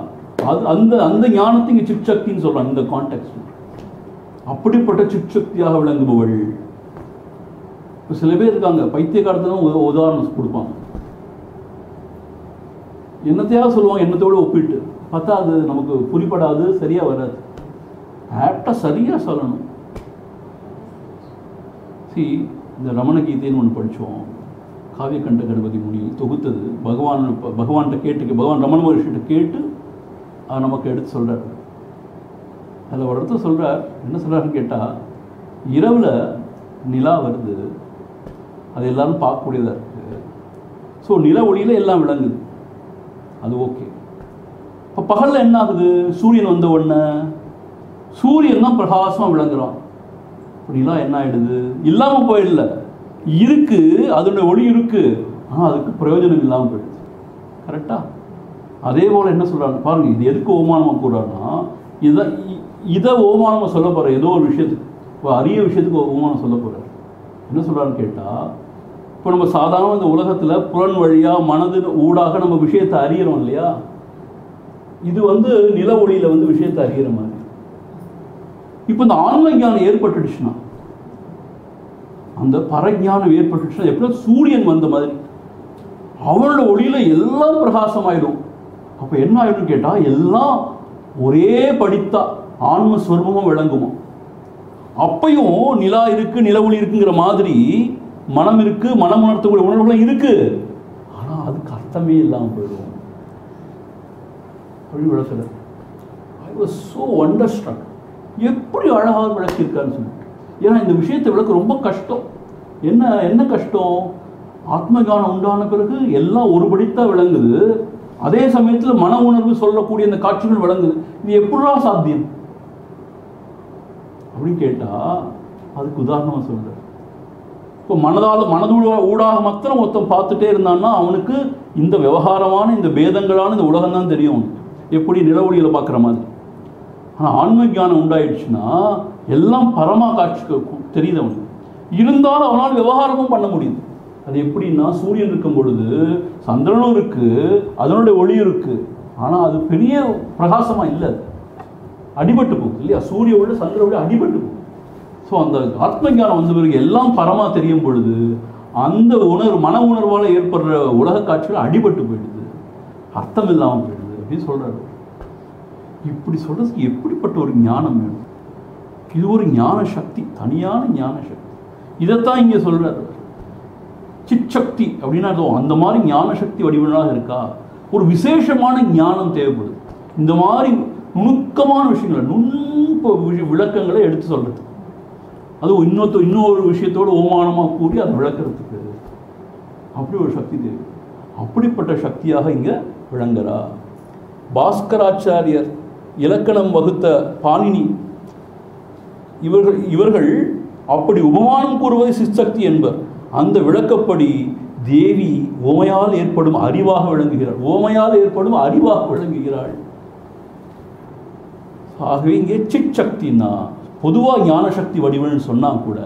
அது அந்த அந்த ஞானத்தை இங்கே சிட் சக்தின்னு சொல்கிறாங்க இந்த கான்டெக்ஸ்டில். அப்படிப்பட்ட சிட் சக்தியாக விளங்குபவள். இப்போ சில பேர் இருக்காங்க, பைத்தியக்காரத்தான் உதாரணம் கொடுப்பாங்க, என்னத்தையாவது சொல்லுவாங்க என்னத்தோடு ஒப்பிட்டு, பார்த்தா அது நமக்கு புரிப்படாது, சரியாக வராது. ஆப்டாக சரியாக சொல்லணும். இந்த ரமண கீதைன்னு ஒன்று படித்தோம், காவியகண்ட கணபதி முனி தொகுத்தது. பகவான்கிட்ட கேட்டு, பகவான் ரமண மகர்ஷிகிட்ட கேட்டு நமக்கு எடுத்து சொல்கிறார். அதில் ஒரு இடத்துல சொல்கிறார், என்ன சொல்கிறாருன்னு கேட்டால், இரவில் நிலா வருது, அது எல்லாரும் பார்க்கக்கூடியதாக இருக்குது. ஸோ நில ஒளியில் எல்லாம் விளங்குது, அது ஓகே. இப்போ பகலில் என்ன ஆகுது, சூரியன் வந்த உடனே சூரியன் தான் பிரகாசமாக விளங்குறான். நிலா என்ன ஆகிடுது, இல்லாமல் போயிடல, இருக்கு, அதனுடைய ஒளி இருக்கு, ஆனால் அதுக்கு பிரயோஜனம் இல்லாமல் போயிடுது. கரெக்டாக அதே போல் என்ன சொல்கிறாங்க பாருங்கள், இது எதுக்கு ஓமானமாக கூறாருன்னா, இதை ஓமானமாக சொல்ல போகிற ஏதோ ஒரு விஷயத்துக்கு, இப்போ அரிய விஷயத்துக்கு ஓமானம் சொல்ல போகிறார். என்ன சொல்கிறான்னு கேட்டால், இப்போ நம்ம சாதாரண இந்த உலகத்தில் புலன் வழியாக மனது ஊடாக நம்ம விஷயத்தை அறிகிறோம் இல்லையா, இது நில ஒளியில் விஷயத்தை அறிகிற மாதிரி. இப்போ இந்த ஆன்ம ஞானம் ஏற்பட்டுடுச்சுன்னா, அந்த பரஞானம் ஏற்பட்டுச்சுன்னா, எப்படி சூரியன் வந்த மாதிரி அவனோட ஒளியில் எல்லாம் பிரகாசமாயிடும். அப்போ என்ன ஆயிடும் கேட்டால், எல்லாம் ஒரே படித்தா ஆன்மஸ்வரூபமாக விளங்குமா. அப்பையும் நிலா இருக்கு, நில ஒளி இருக்குங்கிற மாதிரி மனம் இருக்கு, மனம் உணர்த்தக்கூடிய உணர்வுகளும் இருக்கு, ஆனால் அதுக்கு அர்த்தமே இல்லாமல் போயிடும் அப்படின்னு விளக்குறார். ஐ வாஸ் ஸோ வண்டர்ஸ்ட்ரக், எப்படி அழகாக விளக்கியிருக்காருன்னு சொல்லிட்டு. ஏன்னா இந்த விஷயத்தை விளக்க ரொம்ப கஷ்டம். என்ன கஷ்டம், ஆத்மஞானம் உண்டான பிறகு எல்லாம் ஒருபடித்தான் விளங்குது, அதே சமயத்தில் மன உணர்வு சொல்லக்கூடிய இந்த காட்சிகள் விளங்குது. இது எப்படா சாத்தியம் அப்படின்னு கேட்டால், அதுக்கு உதாரணமாக சொல்கிறார். இப்போ மனது ஊடாக மாத்திரம் ஒருத்தன் பார்த்துட்டே இருந்தான்னா அவனுக்கு இந்த விவகாரமான இந்த பேதங்களான இந்த உலகம் தான் தெரியும், எப்படி நிலவொளியில் பார்க்குற மாதிரி. ஆனால் ஆன்ம ஞானம் உண்டாயிடுச்சுன்னா எல்லாம் பரமா காட்சி தெரியுது அவனுக்கு. இருந்தாலும் அவனால் விவகாரமும் பண்ண முடியுது. அது எப்படின்னா சூரியன் இருக்கும் பொழுது சந்திரனும் இருக்கு, அதனுடைய ஒளி இருக்கு, ஆனால் அது பெரிய பிரகாசமாக இல்லை, அடிபட்டு போகுது இல்லையா? சூரிய ஒளி சந்திர ஒளி அடிபட்டு போகுது. ஸோ அந்த ஆத்ம ஞானம் வந்த பிறகு எல்லாம் பரமா தெரியும் பொழுது அந்த மன உணர்வால் ஏற்படுற உலக காட்சிகள் அடிபட்டு போயிடுது, அர்த்தம் இல்லாமல் போயிடுது அப்படின்னு சொல்றாரு. இப்படி சொல்றதுக்கு எப்படிப்பட்ட ஒரு ஞானம் வேணும்? இது ஒரு ஞான சக்தி, தனியான ஞான சக்தி. இதைத்தான் இங்கே சொல்றாரு. சிச்சக்தி அப்படின்னா அந்த மாதிரி ஞான சக்தி வடிவனாக இருக்கா? ஒரு விசேஷமான ஞானம் தேவைப்படுது. இந்த மாதிரி நுணுக்கமான விஷயங்களை விளக்கங்களை எடுத்து சொல்றது, அது இன்னொரு விஷயத்தோடு ஓமானமாக கூறி அதை விளக்கிறதுக்கு அப்படி ஒரு சக்தி தேவை. அப்படிப்பட்ட சக்தியாக இங்கே விளங்குறா. பாஸ்கராச்சாரியர், இலக்கணம் வகுத்த பாணினி, இவர்கள் அப்படி உபமானம் கூறுவதை சிற்சக்தி என்பர். அந்த விளக்கப்படி தேவி ஓமையால் ஏற்படும் அறிவாக விளங்குகிறாள். ஓமையால் ஏற்படும் அறிவாக விளங்குகிறாள். ஆகவே இங்கே சிற்சக்தின்னா பொதுவாக ஞான சக்தி வடிவம்னு சொன்னால் கூட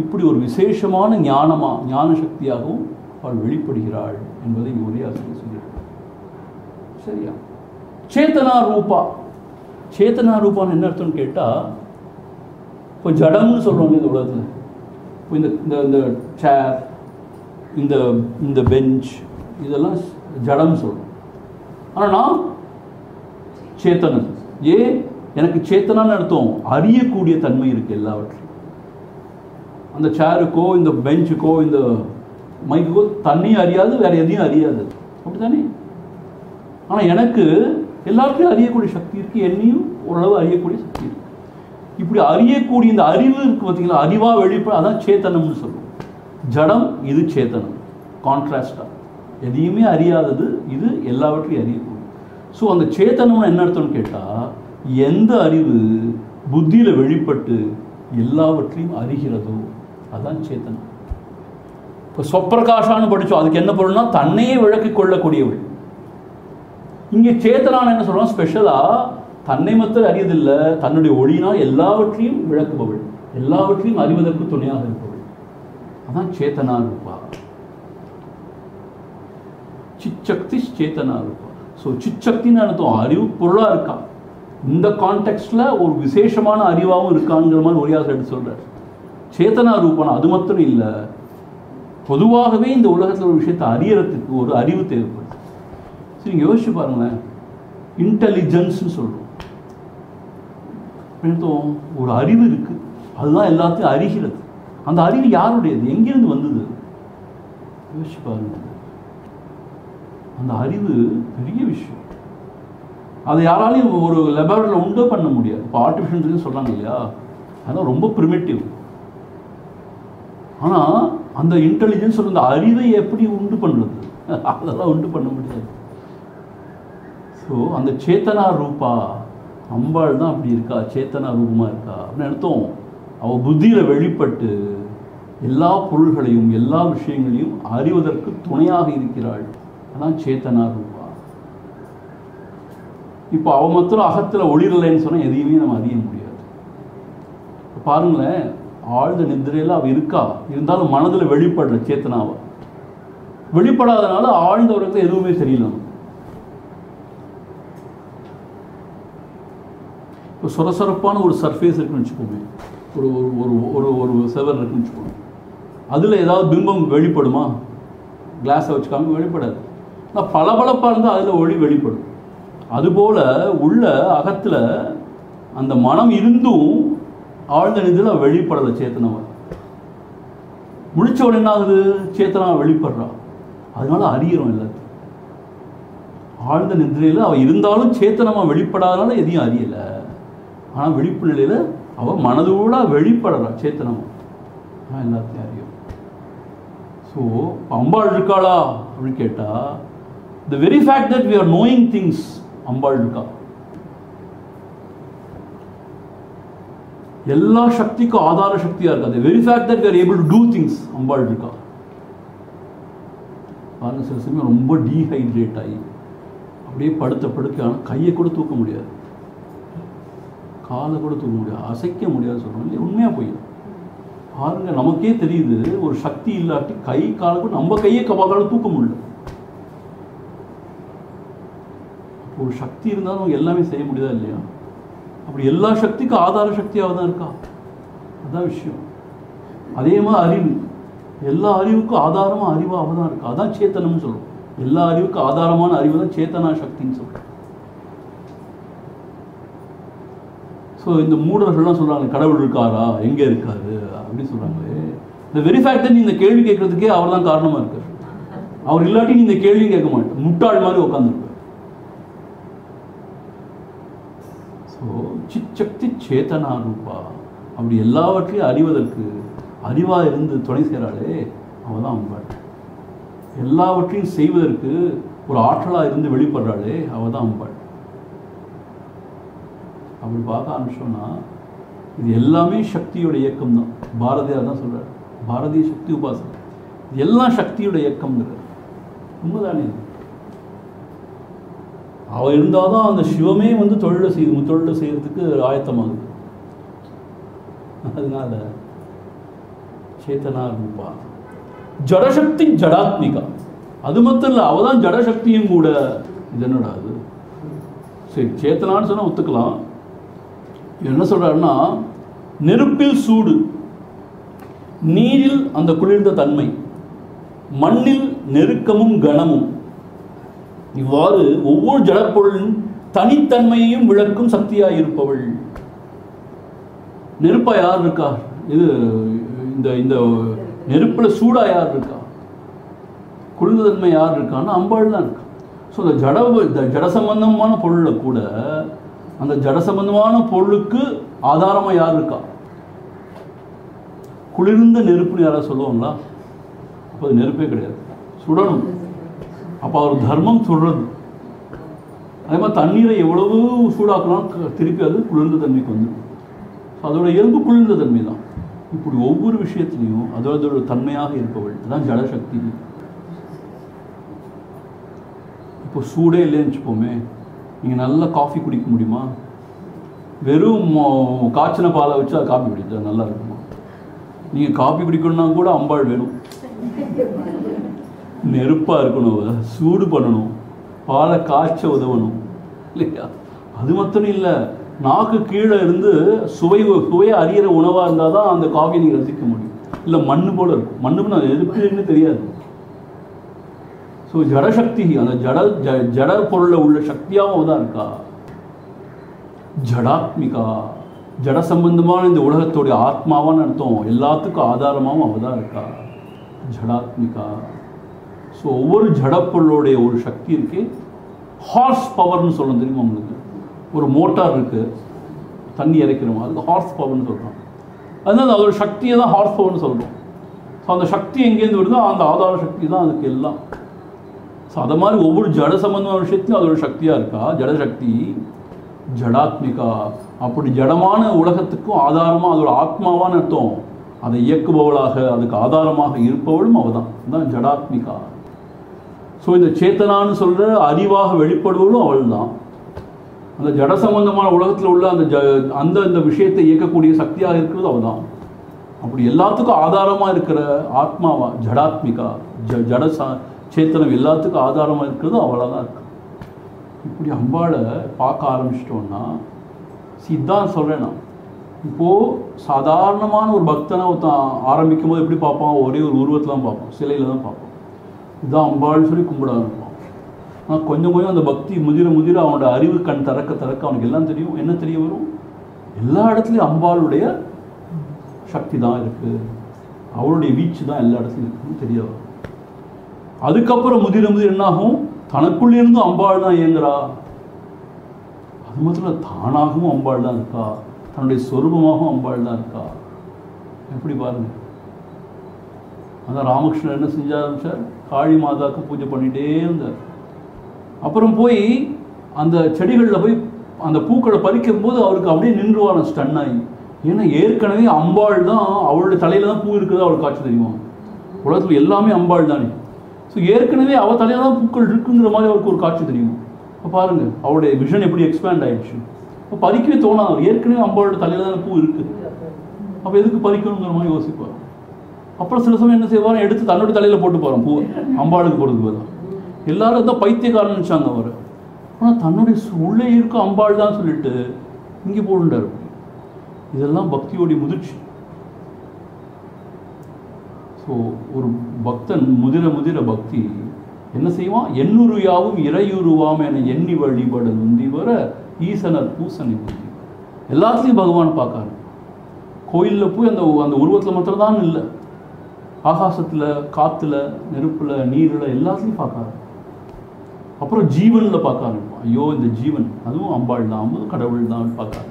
இப்படி ஒரு விசேஷமான ஞான சக்தியாகவும் அவள் வெளிப்படுகிறாள் என்பதை ஒரே ஆசிரியர் சொல்லியிருக்கார். சரியா? சேத்தனா ரூபா. சேத்தனா ரூபான்னு என்ன அர்த்தம்னு கேட்டால், இப்போ ஜடம்னு சொல்கிறோம் இந்த உலகத்தில். இப்போ இந்த சேர், இந்த பெஞ்ச், இதெல்லாம் ஜடம் சொல்கிறோம். ஆனால் நான் சேத்தனன். எனக்கு சேத்தனான்னு அர்த்தம் அறியக்கூடிய தன்மை இருக்குது எல்லாவற்றையும். அந்த சேருக்கோ இந்த பெஞ்சுக்கோ இந்த மைக்குக்கோ தண்ணியும் அறியாது, வேறு எதையும் அறியாது, அப்படி தானே? ஆனால் எனக்கு எல்லாத்தையும் அறியக்கூடிய சக்தி இருக்குது, என்னையும் ஓரளவு அறியக்கூடிய சக்தி இருக்குது. இப்படி அறியக்கூடிய இந்த அறிவு இருக்குது பார்த்தீங்களா, அறிவாக வெளிப்பட, அதான் சேத்தனம்னு சொல்லுவோம். ஜடம், இது சேத்தனம். கான்ட்ராஸ்டாக எதையுமே அறியாதது, இது எல்லாவற்றையும் அறியக்கூடிய. ஸோ அந்த சேத்தனம்னு என்ன அர்த்தம்னு கேட்டால், எந்த அறிவு புத்தியில் வெளிப்பட்டு எல்லாவற்றையும் அறிகிறதோ அதான் சேத்தனம். இப்போ சொப்பிரகாஷான்னு படித்தோம், அதுக்கு என்ன பொருள்னா தன்னையே விளக்கிக் கொள்ளக்கூடியவள். இங்கே சேத்தனான்னு என்ன சொல்கிறோம்? ஸ்பெஷலாக தன்னை மட்டும் அறியதில்லை, தன்னுடைய ஒளியினால் எல்லாவற்றையும் விளக்குபவள், எல்லாவற்றையும் அறிவதற்கு துணையாக இருப்பவள். அதான் சேத்தனா ரூபா. சிச்சக்தி சேத்தனா ரூபா. ஸோ சிச்சக்தின்னு அர்த்தம் அறிவு பொருளாக இருக்கா. இந்த கான்டெக்ஸ்டில் ஒரு விசேஷமான அறிவாகவும் இருக்காங்கிற மாதிரி ஒரியாசர் எடுத்து சொல்கிறார். சேத்தனா ரூபானா அது மட்டும் இல்லை, பொதுவாகவே இந்த உலகத்தில் ஒரு விஷயத்தை அறியறதுக்கு ஒரு அறிவு தேவைப்படுது. ஸோ நீங்கள் யோசிச்சு பாருங்களேன், இன்டெலிஜென்ஸ்னு சொல்கிறோம். ஒரு அறிவு இருக்குது, அதுதான் எல்லாத்தையும் அறிகிறது. அந்த அறிவு யாருடையது? எங்கேருந்து வந்தது? யோசிச்சு பாருங்க. அந்த அறிவு பெரிய விஷயம். அதை யாராலையும் ஒரு லெபார்டரியில் உண்டு பண்ண முடியாது. இப்போ ஆர்டிஃபிஷியல் சொல்கிறாங்க இல்லையா, அதெல்லாம் ரொம்ப ப்ரிமிட்டிவ். ஆனால் அந்த இன்டெலிஜென்ஸ் அந்த அறிவை எப்படி உண்டு பண்ணுறது? அதெல்லாம் உண்டு பண்ண முடியாது. ஸோ அந்த சேத்தனா ரூபா அம்பாள் தான் அப்படி இருக்கா, சேத்தனா ரூபமாக இருக்கா அப்படின்னு அர்த்தம். அவள் புத்தியில் வெளிப்பட்டு எல்லா பொருள்களையும் எல்லா விஷயங்களையும் அறிவதற்கு துணையாக இருக்கிறாள். அதான் சேத்தனா ரூபா. இப்போ அவ மாத்திரம் அகத்தில் ஒளிரலைன்னு சொன்னால் எதையுமே நம்ம அறிய முடியாது. பாருங்களேன், ஆழ்ந்த நித்திரையில் அவள் இருக்கா, இருந்தாலும் மனதில் வெளிப்படுற சேத்தனாவை வெளிப்படாதனால ஆழ்ந்த உறக்கத்தில் எதுவுமே தெரியல. இப்போ சொரசொரப்பான ஒரு சர்ஃபேஸ் இருக்குன்னு வச்சுக்கோங்க, ஒரு ஒரு ஒரு செவர் இருக்குன்னு வச்சுக்கோங்க, அதில் ஏதாவது பிம்பம் வெளிப்படுமா? கிளாஸை வச்சுக்காம வெளிப்படாது. ஆனால் பளபளப்பாக இருந்தால் அதில் ஒளி வெளிப்படும். அதுபோல் உள்ள அகத்தில் அந்த மனம் இருந்தும் ஆழ்ந்த நிதியில் வெளிப்படலை சேத்தனாவை. முடிச்சவன் என்ன ஆகுது? சேத்தனாவை வெளிப்படுறா, அதனால அறிகிறோம் எல்லாத்தையும். ஆழ்ந்த நிதிரையில் அவள் இருந்தாலும் சேத்தனமாக வெளிப்படாதனால எதையும் அறியலை. ஆனால் விழிப்பு நிலையில் அவள் மனதோட வெளிப்படுறா சேத்தனமாக, ஆனால் எல்லாத்தையும் அறியும். ஸோ அம்பாள் இருக்காளா அப்படின்னு கேட்டால், the very fact that we are knowing things, அம்பாள் இருக்கா. எல்லா சக்திக்கும் ஆதார சக்தியா இருக்கா. the very fact that we are able to do things, அம்பாள் இருக்கா. பாருங்க, சில சமயம் ரொம்ப டீஹைட்ரேட் ஆகி அப்படியே படுக்க கையை கூட தூக்க முடியாது, காலை கூட தூக்க முடியாது, அசைக்க முடியாது சொல்கிறோம் இல்லையா? உண்மையாக போய் பாருங்க, நமக்கே தெரியுது ஒரு சக்தி இல்லாட்டி கை காலுக்கு நம்ம கையை கவாக்கால தூக்க முடியல. ஒரு சக்தி இருந்தாலும் எல்லாமே செய்ய முடியுதா இல்லையா? அப்படி எல்லா சக்திக்கும் ஆதார சக்தியாக தான் இருக்கா, அதுதான் விஷயம். அதே மாதிரி அறிவு, எல்லா அறிவுக்கும் ஆதாரமாக அறிவாக தான் இருக்கா, அதான் சேத்தனம்னு சொல்லுவோம். எல்லா அறிவுக்கும் ஆதாரமான அறிவு தான் சேத்தனா சக்தின்னு சொல்றோம். ஸோ இந்த மூடர்கள்லாம் சொல்றாங்க கடவுள் இருக்காரா, எங்க இருக்காரு அப்படின்னு சொல்றாங்களே. இந்த வெரி ஃபேக்ட் நீ இந்த கேள்வி கேட்கறதுக்கே அவர் தான் காரணமா இருக்காரு. அவர் இல்லாட்டி நீ இந்த கேள்வியும் கேட்க மாட்டேன், முட்டாள் மாதிரி உட்காந்துருப்பார். ஸோ சிச்சக்தி சேத்தனா ரூபா, அப்படி எல்லாவற்றையும் அறிவதற்கு அறிவா இருந்து துணை செய்கிறாளே அவள் தான் அம்பாள். எல்லாவற்றையும் செய்வதற்கு ஒரு ஆற்றலாக இருந்து வெளிப்படுறாளே அவள் தான் அம்பாள். அப்படி பார்க்க ஆரம்பிச்சோம்னா இது எல்லாமே சக்தியோட இயக்கம் தான். பாரதியார் தான் சொல்றார், பாரதிய சக்தி உபாசனை இது எல்லாம் சக்தியோட இயக்கம்ங்கிறார். உண்மைதானே? அவள் இருந்தால் தான் அந்த சிவமே வந்து தொழிலை செய்யறதுக்கு ஆயத்தமாகுது. அதனால சேத்தனா ரூபா ஜடசக்தி ஜடாத்மிகா. அது மட்டும் இல்லை, அவள் தான் ஜடசக்தியும் கூட. இது என்னடா அது? சரி, சேத்தனான்னு சொன்னால் ஒத்துக்கலாம். என்ன சொல்றாருன்னா, நெருப்பில் சூடு, நீரில் அந்த குளிர்ந்த தன்மை, மண்ணில் நெருக்கமும் கனமும், இவ்வாறு ஒவ்வொரு ஜடப்பொருளின் தனித்தன்மையையும் விளக்கும் சக்தியாய் இருப்பவள். நெருப்பா யார் இருக்கா? இது இந்த இந்த நெருப்புல சூடா யார் இருக்கா? குளிர்ந்த தன்மை யார் இருக்கான்னா அம்பாள் தான் இருக்கா. ஸோ இந்த ஜட சம்பந்தமான பொருளை கூட அந்த ஜட சம்பந்தமான பொருளுக்கு ஆதாரமா யார் இருக்கா? குளிர்ந்த நெருப்புன்னு யாராவது சொல்லுவாங்களா? அப்போ அது நெருப்பே கிடையாது, சுடணும். அப்போ அவர் தர்மம் சுடுறது. அதே மாதிரி தண்ணீரை எவ்வளவு சூடாக்கலாம் திருப்பி அது குளிர்ந்த தன்மைக்கு வந்துடும். அதோட இயல்பு குளிர்ந்த தன்மை தான். இப்படி ஒவ்வொரு விஷயத்திலையும் அதோட தன்மையாக இருப்பவள் தான் ஜடசக்தி. இப்போ சூடே இல்லைன்னு வச்சுப்போமே, நீங்கள் நல்லா காஃபி குடிக்க முடியுமா? வெறும் காய்ச்சின பாலை வச்சு அது காஃபி குடிச்சா நல்லா இருக்குமா? நீங்கள் காஃபி குடிக்கணும்னா கூட அம்பாள் வேணும், நெருப்பாக இருக்கணும், சூடு பண்ணணும், பாலை காய்ச்ச உதவணும் இல்லையா? அது மட்டும் இல்லை, நாக்கு கீழே இருந்து சுவையை அறியிற உணவாக இருந்தால் தான் அந்த காஃபியை நீங்கள் ரசிக்க முடியும். இல்லை மண்ணு போல இருக்கும், மண்ணுன்னு எதுக்குன்னு தெரியாது. ஸோ ஜடசக்தி, அந்த ஜட பொருளில் உள்ள சக்தியாகவும் தான் இருக்கா. ஜடாத்மிகா, ஜட சம்பந்தமான இந்த உலகத்தோடைய ஆத்மாவான்னு அர்த்தம். எல்லாத்துக்கும் ஆதாரமாகவும் அவள் தான் இருக்கா, ஜடாத்மிகா. ஸோ ஒவ்வொரு ஜடப்பொருளுடைய ஒரு சக்தி இருக்கு. ஹார்ஸ் பவர்னு சொல்லணும், தெரியுமா உங்களுக்கு? ஒரு மோட்டார் இருக்கு, தண்ணி இறைக்கிறோம், அதுக்கு ஹார்ஸ் பவர்னு சொல்கிறோம். அதனால அதோட சக்தியை தான் ஹார்ஸ் பவர்னு சொல்கிறோம். ஸோ அந்த சக்தி எங்கேருந்து வருதோ அந்த ஆதார சக்தி தான் அதுக்கு எல்லாம். ஸோ அதை மாதிரி ஒவ்வொரு ஜட சம்பந்தமான விஷயத்தையும் அதோட சக்தியாக இருக்கா, ஜடசக்தி ஜடாத்மிகா. அப்படி ஜடமான உலகத்துக்கும் ஆதாரமாக அதோட ஆத்மாவான்னு அர்த்தம். அதை இயக்குபவளாக அதுக்கு ஆதாரமாக இருப்பவளும் அவள் தான், அதுதான் ஜடாத்மிகா. ஸோ இந்த சேத்தனான்னு சொல்கிற அறிவாக வெளிப்படுவதும் அவள் தான். அந்த ஜட சம்பந்தமான உலகத்தில் உள்ள அந்த அந்த விஷயத்தை இயக்கக்கூடிய சக்தியாக இருக்கிறது அவள் தான். அப்படி எல்லாத்துக்கும் ஆதாரமாக இருக்கிற ஆத்மாவா ஜடாத்மிகா, ஜட சேத்தனம் எல்லாத்துக்கும் ஆதாரமாக இருக்கிறது அவளாக தான் இருக்கு. இப்படி அம்பாளை பார்க்க ஆரம்பிச்சிட்டோன்னா, இதான் சொல்கிறேன் நான். இப்போது சாதாரணமான ஒரு பக்தனை ஒருத்தன் ஆரம்பிக்கும் போது எப்படி பார்ப்பான்? ஒரே ஒரு உருவத்தில் தான் பார்ப்பான், சிலையில் தான் பார்ப்பான். இதுதான் அம்பாள்னு சொல்லி கும்பிட ஆரம்பிப்பான். ஆனால் கொஞ்சம் கொஞ்சம் அந்த பக்தி முதிர அவனோட அறிவு கண் திறக்க அவனுக்கு எல்லாம் தெரியும். என்ன தெரிய வரும்? எல்லா இடத்துலையும் அம்பாளுடைய சக்தி தான் இருக்குது, அவளுடைய வீச்சு தான் எல்லா இடத்துலையும் இருக்குன்னு தெரிய வரும். அதுக்கப்புறம் முதிர என்னாகும்? தனக்குள்ளேருந்தும் அம்பாள் தான் இயங்குறா. அது மாத்திரம் தானாகவும் அம்பாள் தான் இருக்கா, தன்னுடைய சொரூபமாகவும் அம்பாள் தான் இருக்கா. எப்படி பாருங்க. அதான் ராமகிருஷ்ணன் என்ன செஞ்ச ஆரம்பிச்சார்? காளி மாதாவுக்கு பூஜை பண்ணிகிட்டே இருந்தார். அப்புறம் போய் அந்த செடிகளில் போய் அந்த பூக்களை பறிக்கும் போது அவருக்கு அப்படியே நின்றுவார் ஸ்டன் ஆகி. ஏன்னா ஏற்கனவே அம்பாள் தான், அவளுடைய தலையில் தான் பூ இருக்குது, அவளுக்கு காட்சி தெரியுமா? உலகத்தில் எல்லாமே அம்பாள் தானே. ஸோ ஏற்கனவே அவள் தலையில் தான் பூக்கள் இருக்குங்கிற மாதிரி அவருக்கு ஒரு காட்சி தெரியுமா? இப்போ பாருங்கள் அவருடைய விஷன் எப்படி எக்ஸ்பேண்ட் ஆகிடுச்சு. இப்போ பறிக்கவே தோணாது, ஏற்கனவே அம்பாளோட தலையில் தான் பூ இருக்குது. அப்போ எதுக்கு பறிக்கணுங்கிற மாதிரி யோசிப்பார். அப்புறம் சில சமயம் என்ன செய்வார், எடுத்து தன்னோட தலையில் போட்டு போகிறோம் பூ அம்பாளுக்கு போகிறதுக்கு பதிலாக. எல்லாரும் தான் பைத்தியக்காரன் நினச்சாங்க அவர். ஆனால் தன்னுடைய உள்ளே இருக்க அம்பாள் தான் சொல்லிட்டு இங்கே போடுண்டார். இதெல்லாம் பக்தியோடைய முதிர்ச்சி. ஸோ ஒரு பக்தன் முதிர முதிர பக்தி என்ன செய்வான், எண்ணுரு யாவும் இறையுருவாம் என எண்ணி வழிபட முந்தி வர ஈசனர் பூசனை புத்தி. எல்லாத்துலேயும் பகவான் பார்க்காரு. கோயிலில் போய் அந்த அந்த உருவத்தில் மாத்திரம்தான் இல்லை, ஆகாசத்தில், காற்றுல, நெருப்பில், நீரில் எல்லாத்துலேயும் பார்க்காரு. அப்புறம் ஜீவனில் பார்க்காரு. ஐயோ இந்த ஜீவன் அதுவும் அம்பாள் தான், அதுவும் கடவுள் தான் பார்க்காரு.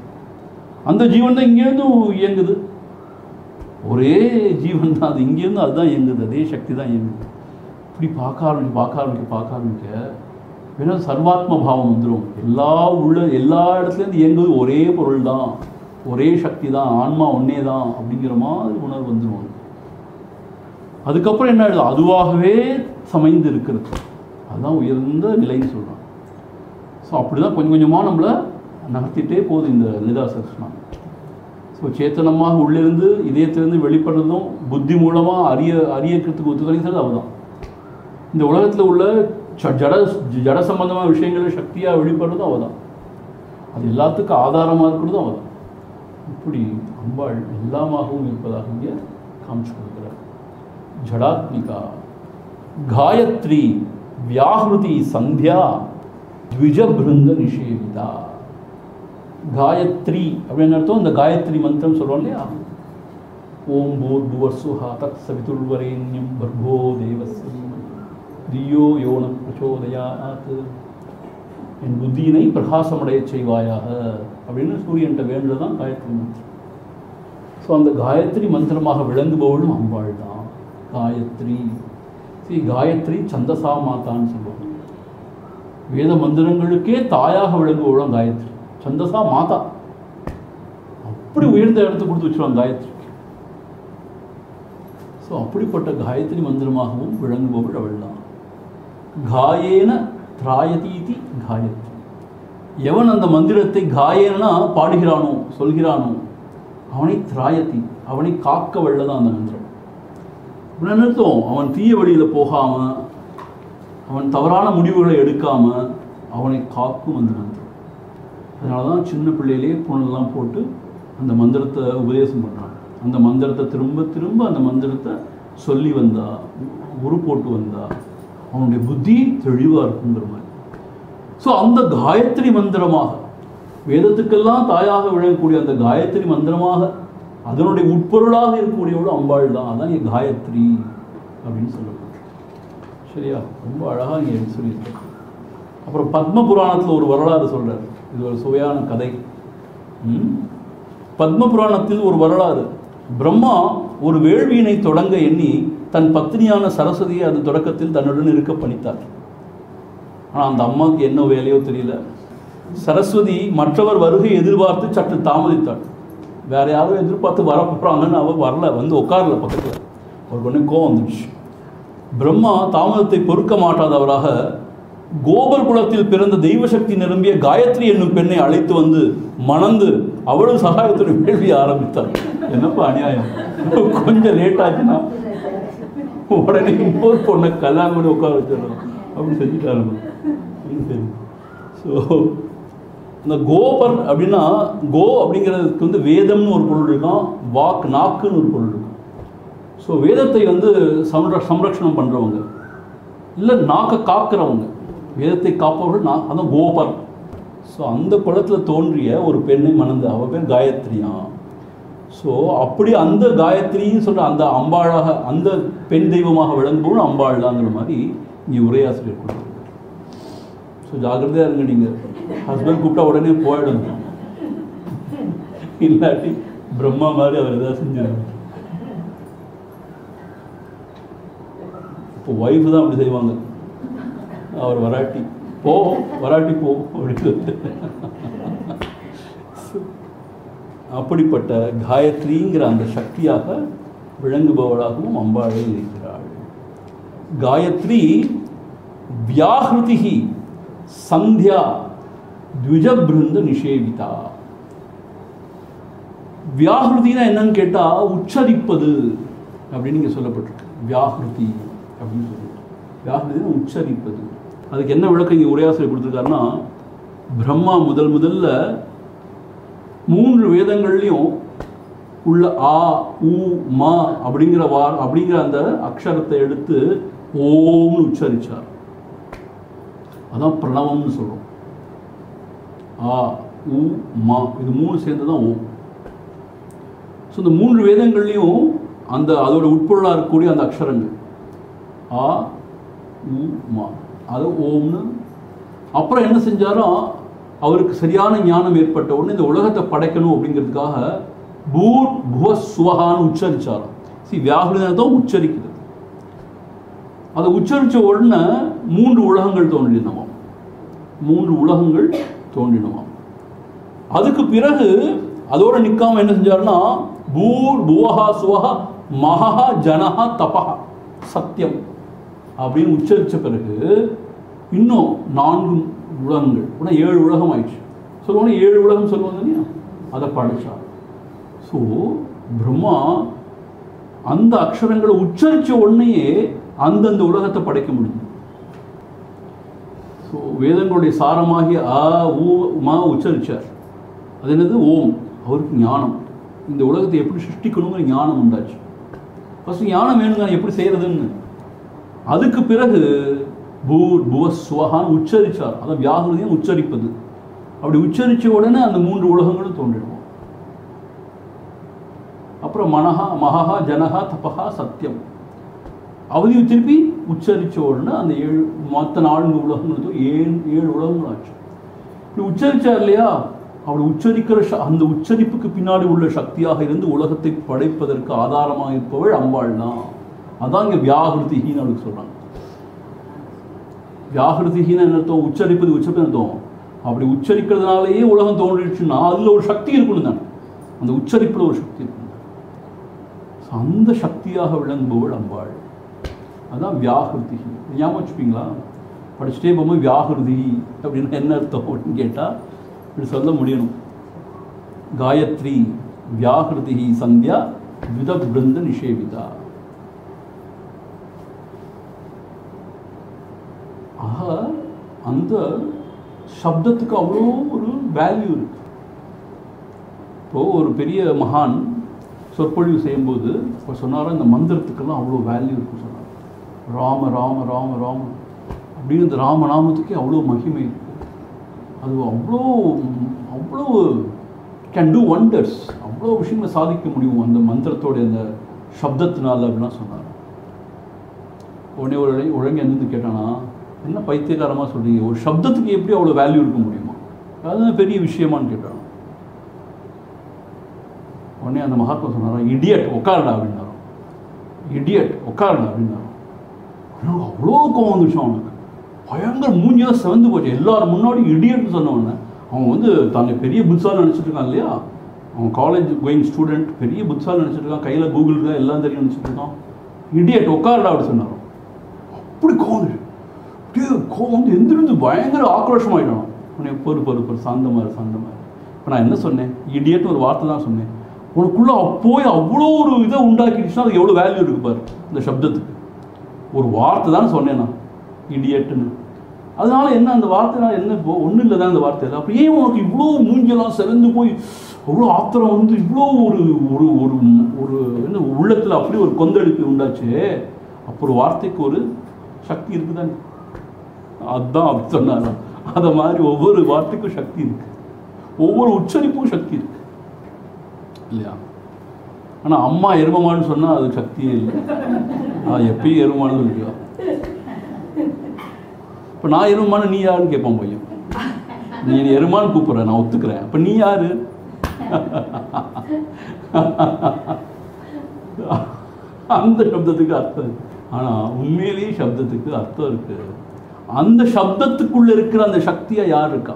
அந்த ஜீவன் தான் இங்கேருந்து இயங்குது, ஒரே ஜீவன் தான் அது, இங்கேருந்து அதுதான் இயங்குது, அதே சக்தி தான் இயங்குது. இப்படி பார்க்க ஆரம்பிக்க வேணா சர்வாத்ம பாவம் வந்துடும். எல்லா இடத்துலேருந்து இயங்குவது ஒரே பொருள் தான், ஒரே சக்தி தான், ஆன்மா ஒன்னே தான் அப்படிங்கிற மாதிரி உணர்வு வந்துடும். அதுக்கப்புறம் என்ன ஆயிடுது, அதுவாகவே சமைந்து இருக்கிறது. அதுதான் உயர்ந்த நிலைன்னு சொல்கிறான். ஸோ அப்படி தான் கொஞ்சம் கொஞ்சமாக நம்மளை நகர்த்திட்டே போகுது இந்த லலிதா சஹஸ்ரநாமம். ஸோ சேத்தனமாக உள்ளிருந்து இதயத்திலிருந்து வெளிப்படுறதும் புத்தி மூலமாக அறியக்கிறதுக்கு ஒத்துக்கலைங்கிறது அவதான். இந்த உலகத்தில் உள்ள ஜட சம்பந்தமான விஷயங்களை சக்தியாக வெளிப்படுறதும் அவதான். அது எல்லாத்துக்கும் ஆதாரமாக இருக்கிறதும் அவதான். இப்படி அம்பாள் எல்லாமாகவும் இருப்பதாக இங்கே காமிச்சு கொடுக்குறார். ஜடாத்மிகா காயத்ரி வியாஹ்ருதி சந்தியா த்விஜபிருந்த நிஷேவிதா. காயத்ரி அப்படின்னு அர்த்தம். இந்த காயத்ரி மந்திரம் சொல்கிறோம் இல்லையா, ஓம் பூர்புவஸ்ஸுஹா தத் சவிதுர்வரேண்யம் பர்கோ தேவஸ்ய தியோ யோன பிரச்சோதயாத், என் புத்தியினை பிரகாசமடைய செய்வாயாக அப்படின்னு சூரியன்ட்ட வேண்டுறது தான் காயத்ரி மந்திரம். ஸோ அந்த காயத்ரி மந்திரமாக விளங்குபவளும் அம்பாள் தான் காயத்ரி. காயத்ரி சந்தசா மாதான்னு சொல்லுவாங்க. வேத மந்திரங்களுக்கே தாயாக விளங்குபவளும் காயத்ரி, சந்தசா மாதா. அப்படி உயர்ந்த இடத்தை கொடுத்து வச்சிருவாங்க காயத்ரி. ஸோ அப்படிப்பட்ட காயத்ரி மந்திரமாகவும் விளங்குபவள் அவள் தான். காயேன திராயதீதி காயத்ரி. எவன் அந்த மந்திரத்தை காயேனா பாடுகிறானோ சொல்கிறானோ அவனை திராயதி, அவனை காக்க வல்லதான் அந்த மந்திரம். அப்படின்னு அர்த்தம், அவன் தீய வழியில் போகாமல், அவன் தவறான முடிவுகளை எடுக்காமல் அவனை காக்கும் அந்த மந்திரம். அதனால தான் சின்ன பிள்ளையிலே புனெல்லாம் போட்டு அந்த மந்திரத்தை உபதேசம் பண்ணுறாங்க. அந்த மந்திரத்தை திரும்ப திரும்ப அந்த மந்திரத்தை சொல்லி வந்தா, உரு போட்டு வந்தா அவனுடைய புத்தி தெளிவாக இருக்குங்கிற மாதிரி. ஸோ அந்த காயத்ரி மந்திரமாக, வேதத்துக்கெல்லாம் தாயாக விளங்கக்கூடிய அந்த காயத்ரி மந்திரமாக அதனுடைய உட்பொருளாக இருக்கக்கூடியவளோ அம்பாள் தான். அதான் இங்கே காயத்ரி அப்படின்னு சொல்லப்படுது. சரியா, ரொம்ப அழகாக இங்கே சொல்லியிருக்காரு. அப்புறம் பத்ம புராணத்தில் ஒரு வரலாறு சொல்கிறார். இது ஒரு சுவையான கதை. பத்ம புராணத்தில் ஒரு வரலாறு. பிரம்மா ஒரு வேள்வியினை தொடங்க எண்ணி தன் பத்னியான சரஸ்வதியை அது தொடக்கத்தில் தன்னுடன் இருக்க பணித்தார். ஆனால் அந்த அம்மாவுக்கு என்ன வேலையோ தெரியல. சரஸ்வதி மற்றவர் வருகை எதிர்பார்த்து சற்று தாமதித்தாள். வேற யாரும் எதிர்பார்த்து வரப்போறாங்கன்னு அவள் வரல, வந்து உட்காரல பக்கத்தில். அவருக்கு ஒன்று கோவம் வந்துடுச்சு. பிரம்மா தாமதத்தை பொறுக்க மாட்டாதவராக கோபர் குலத்தில் பிறந்த தெய்வசக்தி நிரம்பிய காயத்ரி என்னும் பெண்ணை அழைத்து வந்து மணந்து அவளது சகாயத்துடைய வேள்வியை ஆரம்பித்தார். என்னப்பா அநியாயம், கொஞ்சம் லேட் ஆச்சுன்னா உடனே இன்னொரு பொண்ணை கல்யாணம் பண்ணி உட்கார வச்சிடணும் அப்படின்னு செஞ்சுட்டாரு. ஸோ இந்த கோபர் அப்படின்னா, கோ அப்படிங்கிறதுக்கு வந்து வேதம்னு ஒரு பொருள் இருக்கான், வாக் நாக்குன்னு ஒரு பொருள் இருக்கும். ஸோ வேதத்தை வந்து சம்ரக்ஷணம் பண்ணுறவங்க, இல்லை நாக்கை காக்கிறவங்க, வேதத்தை காப்பவர்கள் அதான் கோபர். ஸோ அந்த குளத்தில் தோன்றிய ஒரு பெண்ணை மணந்து, அவள் பேர் காயத்ரியா. ஸோ அப்படி அந்த காயத்ரின்னு சொல்கிற அந்த அம்பாளாக, அந்த பெண் தெய்வமாக விளங்கும்போது அம்பாள் தாங்கிற மாதிரி இங்கே உரையாசிரியர் கொடுக்குறாங்க. ஸோ ஜாகிரதையாக இருங்க. நீங்கள் ஹஸ்பண்ட் கூப்பிட்டா உடனே போயிடணும், இல்லாட்டி பிரம்மா மாதிரி அவர் எதாவது செஞ்சாங்க. இப்போ ஒய்ஃபு தான் அப்படி செய்வாங்க. அவர் வராட்டி போ அப்படின்னு அப்படிப்பட்ட காயத்ரிங்கிற அந்த சக்தியாக விளங்குபவளாகவும் அம்பாளே இருக்கிறாள். காயத்ரி வியாஹ்ருதி சந்தியா த்விஜபிருந்த நிஷேவிதா. வியாகிருதினா என்னன்னு கேட்டால் உச்சரிப்பது அப்படின்னு இங்கே சொல்லப்பட்டிருக்கு. வியாகிருதி அப்படின்னு சொல்லிட்டு, வியாகிருதினா உச்சரிப்பது. அதுக்கு என்ன விளக்கம் இங்கே உரையாசிரியர் கொடுத்துருக்காருன்னா, பிரம்மா முதல்ல 3 வேதங்கள்லையும் உள்ள ஆ உ ம அப்படிங்கிற அந்த அக்ஷரத்தை எடுத்து ஓம்னு உச்சரிச்சார். அதான் பிரணவம்னு சொல்றோம். ஆ உ ம இது 3 சேர்ந்து தான் ஓம். ஸோ இந்த 3 வேதங்கள்லையும் அதோட உட்பொருளாக இருக்கக்கூடிய அந்த அக்ஷரங்கள் ஆ உ ம அது ஓம்னு. அப்புறம் என்ன செஞ்சாரோ, அவருக்கு சரியான ஞானம் ஏற்பட்ட உடனே இந்த உலகத்தை படைக்கணும் அப்படிங்கிறதுக்காக பூர் புவ சுவஹான்னு உச்சரிச்சாராம். வியாகிருதினை தான் உச்சரிக்குது. அதை உச்சரித்த உடனே 3 உலகங்கள் தோன்றினவாம். 3 உலகங்கள் தோன்றினவாம். அதுக்கு பிறகு அதோட நிற்காம என்ன செஞ்சாருன்னா, பூர் புவஹா சுவஹா மகா ஜனஹா தபஹா சத்தியம் அப்படின்னு உச்சரித்த பிறகு இன்னும் 4 உலகங்கள், உடனே 7 உலகம் ஆயிடுச்சு. சொல்லுவாங்க 7 உலகம் சொல்லுவாங்க இல்லையா, அதை படைச்சார். ஸோ பிரம்மா அந்த அக்ஷரங்களை உச்சரித்த உடனேயே அந்தந்த உலகத்தை படைக்க முடியும். ஸோ வேதங்களுடைய சாரமாகிய ஆ ஊ மா உச்சரித்தார். அது என்னது ஓம். அவருக்கு ஞானம், இந்த உலகத்தை எப்படி சிருஷ்டிக்கணுங்கிற ஞானம் உண்டாச்சு. ஃபஸ்ட்டு ஞானம் வேணுங்க, எப்படி செய்கிறதுன்னு. அதுக்கு பிறகு பூர் புவ சுவஹான்னு உச்சரித்தார். அதை வியாகிருதியும் உச்சரிப்பது. அப்படி உச்சரித்த உடனே அந்த 3 உலகங்களும் தோன்றிடுவோம். அப்புறம் மனஹா மகா ஜனஹா தபஹா சத்தியம் அவதியும் திருப்பி உச்சரித்த உடனே அந்த 7 மற்ற 4 உலகங்களும் 7 உலகங்கள் ஆச்சு. இப்படி உச்சரித்தார் இல்லையா, அப்படி உச்சரிக்கிற அந்த உச்சரிப்புக்கு பின்னாடி உள்ள சக்தியாக இருந்து உலகத்தை படைப்பதற்கு ஆதாரமாக இருப்பவள் அம்பாள் தான். அதான் இங்கே வியாகிருதிஹீன்னு அவளுக்கு சொல்கிறாங்க. வியாகிருதிஹீன்னு என்ன அர்த்தம்? உச்சரிப்பது அர்த்தம். அப்படி உச்சரிக்கிறதுனாலேயே உலகம் தோன்றிடுச்சுன்னா அதில் ஒரு சக்தி இருக்கணும் தானே, அந்த உச்சரிப்பில் ஒரு சக்தி இருக்கணும். அந்த சக்தியாக விளங்குபவள் அம்பாள். அதான் வியாகிருதி. ஞாபகம் வச்சுப்பீங்களா? படிச்சுட்டே போகும்போது வியாகிருதி அப்படின்னு என்ன அர்த்தம் அப்படின்னு கேட்டால் இப்படி சொல்ல முடியணும். காயத்ரி வியாகிருதி சந்தியா வித பிருந்த நிஷேவிதா. ஆக அந்த சப்தத்துக்கு அவ்வளோ ஒரு வேல்யூ இருக்கு. இப்போது ஒரு பெரிய மகான் சொற்பொழிவு செய்யும்போது இப்போ சொன்னாலும் இந்த மந்திரத்துக்கெல்லாம் அவ்வளோ வேல்யூ இருக்குன்னு சொன்னார். ராம ராம ராம ராம அப்படின்னு இந்த ராமநாமத்துக்கே அவ்வளோ மகிமை இருக்குது. அது அவ்வளோ கேன் டூ ஒண்டர்ஸ், அவ்வளோ விஷயங்களை சாதிக்க முடியும் அந்த மந்திரத்தோடைய அந்த சப்தத்தினால அப்படிலாம் சொன்னார். உடனே ஒழுங்கு என்னது கேட்டானா, என்ன பைத்தியகாரமாக சொல்கிறீங்க, ஒரு சப்தத்துக்கு எப்படி அவ்வளோ வேல்யூ இருக்க முடியுமா, அதுதான் பெரிய விஷயமானு கேட்டான். உடனே அந்த மகாத்மா சொன்னாரா, இடியட் உட்காரடா அப்படின்னாரோ, இடியட் உட்காரடா அப்படின்னாரோ. அவ்வளோ கோவம் வந்துச்சு அவனுக்கு, பயங்கர மூஞ்சியாக சிவந்து போச்சு. எல்லாரும் முன்னாடி இடியட்னு சொன்னவொடனே அவன் தன்னை பெரிய புத்தால் நினச்சிட்டு இருக்கான் இல்லையா, அவன் காலேஜ் கோயிங் ஸ்டூடெண்ட், பெரிய புத்தால் நினச்சிட்டு இருக்கான், கையில் கூகுள் தான் எல்லாம் தெரியும் நினச்சிட்டு இருக்கான். இடியட் உட்காரடா அப்படி சொன்னாரோ. அப்படி கோவம் வந்து எந்திருந்து பயங்கர ஆக்ரோஷமாயிட்டான். உடனே பொறு சாந்தமாரு. இப்போ நான் என்ன சொன்னேன், இடியட்னு ஒரு வார்த்தை தான் சொன்னேன், உனக்குள்ளே போய் அவ்வளோ ஒரு இதை உண்டாக்கிடுச்சுன்னா அதுக்கு எவ்வளோ வேல்யூ இருக்குது பாரு. இந்த சப்தத்துக்கு ஒரு வார்த்தை தான் சொன்னேன் நான், இடியட்டுன்னு. அதனால என்ன, அந்த வார்த்தைனால என்ன, இப்போ ஒன்றும் இல்லை தான் அந்த வார்த்தையில். அப்போ ஏன் உனக்கு இவ்வளோ மூஞ்செல்லாம் சிறந்து போய் அவ்வளோ ஆத்திரம் வந்து இவ்வளோ ஒரு ஒரு ஒரு என்ன உள்ளத்தில் அப்படி ஒரு கொந்தளிப்பு உண்டாச்சு. அப்போ ஒரு வார்த்தைக்கு ஒரு சக்தி இருக்குதானே, அதுதான் அப்படி சொன்னாங்க. அதை மாதிரி ஒவ்வொரு வார்த்தைக்கும் சக்தி இருக்கு, ஒவ்வொரு உச்சரிப்பும் சக்தி இருக்கு இல்லையா. ஆனால் அம்மா எருமமானு சொன்னால் அது சக்தியே இல்லை, நான் எப்பயும் எருமானு சொல்லிக்கலாம். இப்போ நான் எருமான நீ யாருன்னு கேட்பான் பையன். நீ எருமான்னு கூப்பிட்ற, நான் ஒத்துக்கிறேன், அப்போ நீ யாரு? அந்த சப்தத்துக்கு அர்த்தம் இருக்கு. ஆனால் உண்மையிலேயே சப்தத்துக்கு அர்த்தம் இருக்கு. அந்த சப்தத்துக்குள்ள இருக்கிற அந்த சக்தியா யார் இருக்கா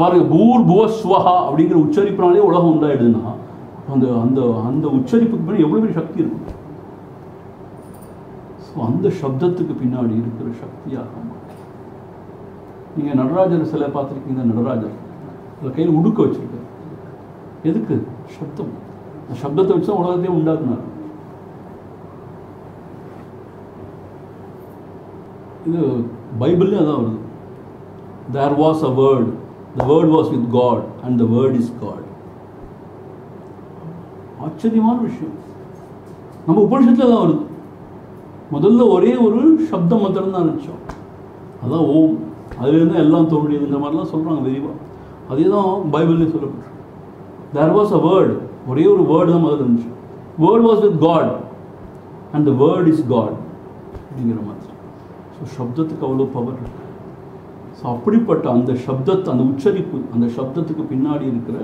பாருங்க. பூர் புவ ஸ்வஹா அப்படிங்கிற உச்சரிப்பினாலே உலகம் உண்டாயிடுதுன்னா அந்த அந்த அந்த உச்சரிப்புக்கு பின்னாடி எவ்வளோ பெரிய சக்தி இருக்கும். ஸோ அந்த சப்தத்துக்கு பின்னாடி இருக்கிற சக்தியாக நீங்கள் நடராஜர் சிலை பார்த்துருக்கீங்க. நடராஜர் அதில் கையில் உடுக்க வச்சுருக்காரு. எதுக்கு? சப்தம். அந்த சப்தத்தை வச்சு தான் உலகத்தையே உண்டாக்குனார். இது பைபிள்லேயும் அதான் வருது. There was a word, the word was with God and the word is God. ஆச்சரியமான விஷயம். நம்ம உபனிஷத்துல தான் வருது. முதல்ல ஒரே ஒரு சப்தம் மாத்திரம் தான் இருந்துச்சோம், அதான் ஓம். அதுலேருந்து எல்லாம் தோன்றியதுங்கிற மாதிரிலாம் சொல்கிறாங்க விரிவாக. அதே தான் பைபிள்லேயும் சொல்லப்பட்டு. There was a word, ஒரே ஒரு வேர்டு தான் முதல்ல இருந்துச்சு. Word was with God and the word is God அப்படிங்கிற மாதிரி. ஸோ சப்தத்துக்கு அவ்வளோ பவர் இருக்கு. ஸோ அப்படிப்பட்ட அந்த சப்தத்தை, அந்த உச்சரிப்பு, அந்த சப்தத்துக்கு பின்னாடி இருக்கிற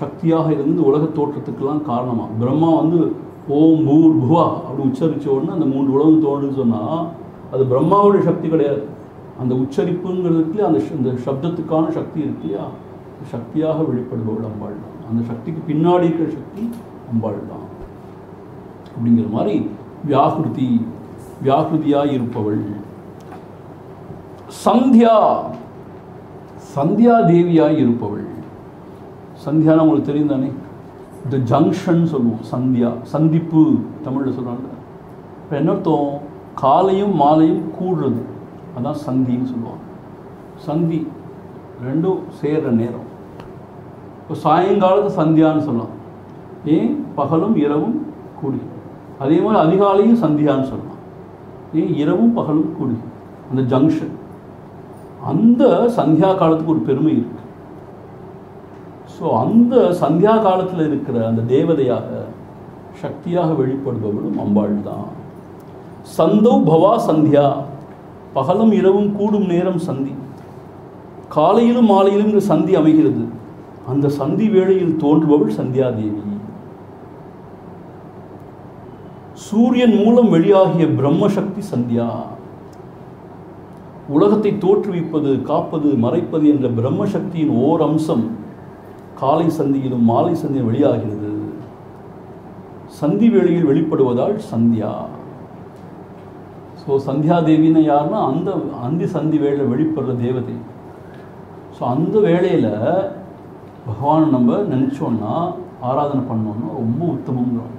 சக்தியாக இருந்து உலக தோற்றத்துக்கெல்லாம் காரணமாக பிரம்மா ஓம் பூர் புவா அப்படி உச்சரித்த உடனே அந்த 3 உலகம் தோன்றுன்னு சொன்னால் அது பிரம்மாவுடைய சக்தி கிடையாது. அந்த உச்சரிப்புங்கிறதுக்குள்ளே அந்த சப்தத்துக்கான சக்தி இருக்கு இல்லையா, சக்தியாக வெளிப்படுபவள் அம்பாள் தான். அந்த சக்திக்கு பின்னாடி இருக்கிற சக்தி அம்பாள் தான். அப்படிங்கிற மாதிரி வியாகிருதியாக இருப்பவள். சந்தியா தேவியாய் இருப்பவள். சந்தியானா உங்களுக்கு தெரியும் தானே, த ஜங்ஷன் சொல்லுவோம். சந்திப்பு தமிழில் சொல்கிறாங்க. இப்போ என்ன அர்த்தம்? காலையும் மாலையும் கூடுறது, அதான் சந்தின்னு சொல்லுவாங்க. சந்தி ரெண்டும் சேர்ற நேரம். இப்போ சாயங்காலத்து சந்தியான்னு சொல்லலாம். ஏன்? பகலும் இரவும் கூடி. அதே மாதிரி அதிகாலையும் சந்தியான்னு சொல்லலாம். ஏன்? இரவும் பகலும் கூடி. அந்த ஜங்ஷன், அந்த சந்தியா காலத்துக்கு ஒரு பெருமை இருக்கு. ஸோ அந்த சந்தியா காலத்தில் இருக்கிற அந்த தேவதையாக சக்தியாக வெளிப்படுபவளும் அம்பாள் தான். சந்தௌ பவா சந்தியா, பகலும் இரவும் கூடும் நேரம் சந்தி. காலையிலும் மாலையிலும் சந்தி அமைகிறது. அந்த சந்தி வேளையில் தோன்றுபவள் சந்தியாதேவி. சூரியன் மூலம் வெளியாகிய பிரம்மசக்தி சந்தியா. உலகத்தை தோற்றுவிப்பது, காப்பது, மறைப்பது என்ற பிரம்மசக்தியின் ஓர் அம்சம் காலை சந்தியிலும் மாலை சந்தியும் வெளியாகிறது. சந்தி வேளையில் வெளிப்படுவதால் சந்தியா. ஸோ சந்தியா தேவின்னு யாருன்னா அந்த அந்தி சந்தி வேளையில் வெளிப்படுற தேவதை. ஸோ அந்த வேளையில் பகவானை நம்ம நினச்சோன்னா, ஆராதனை பண்ணோன்னா ரொம்ப உத்தமங்கிறாங்க.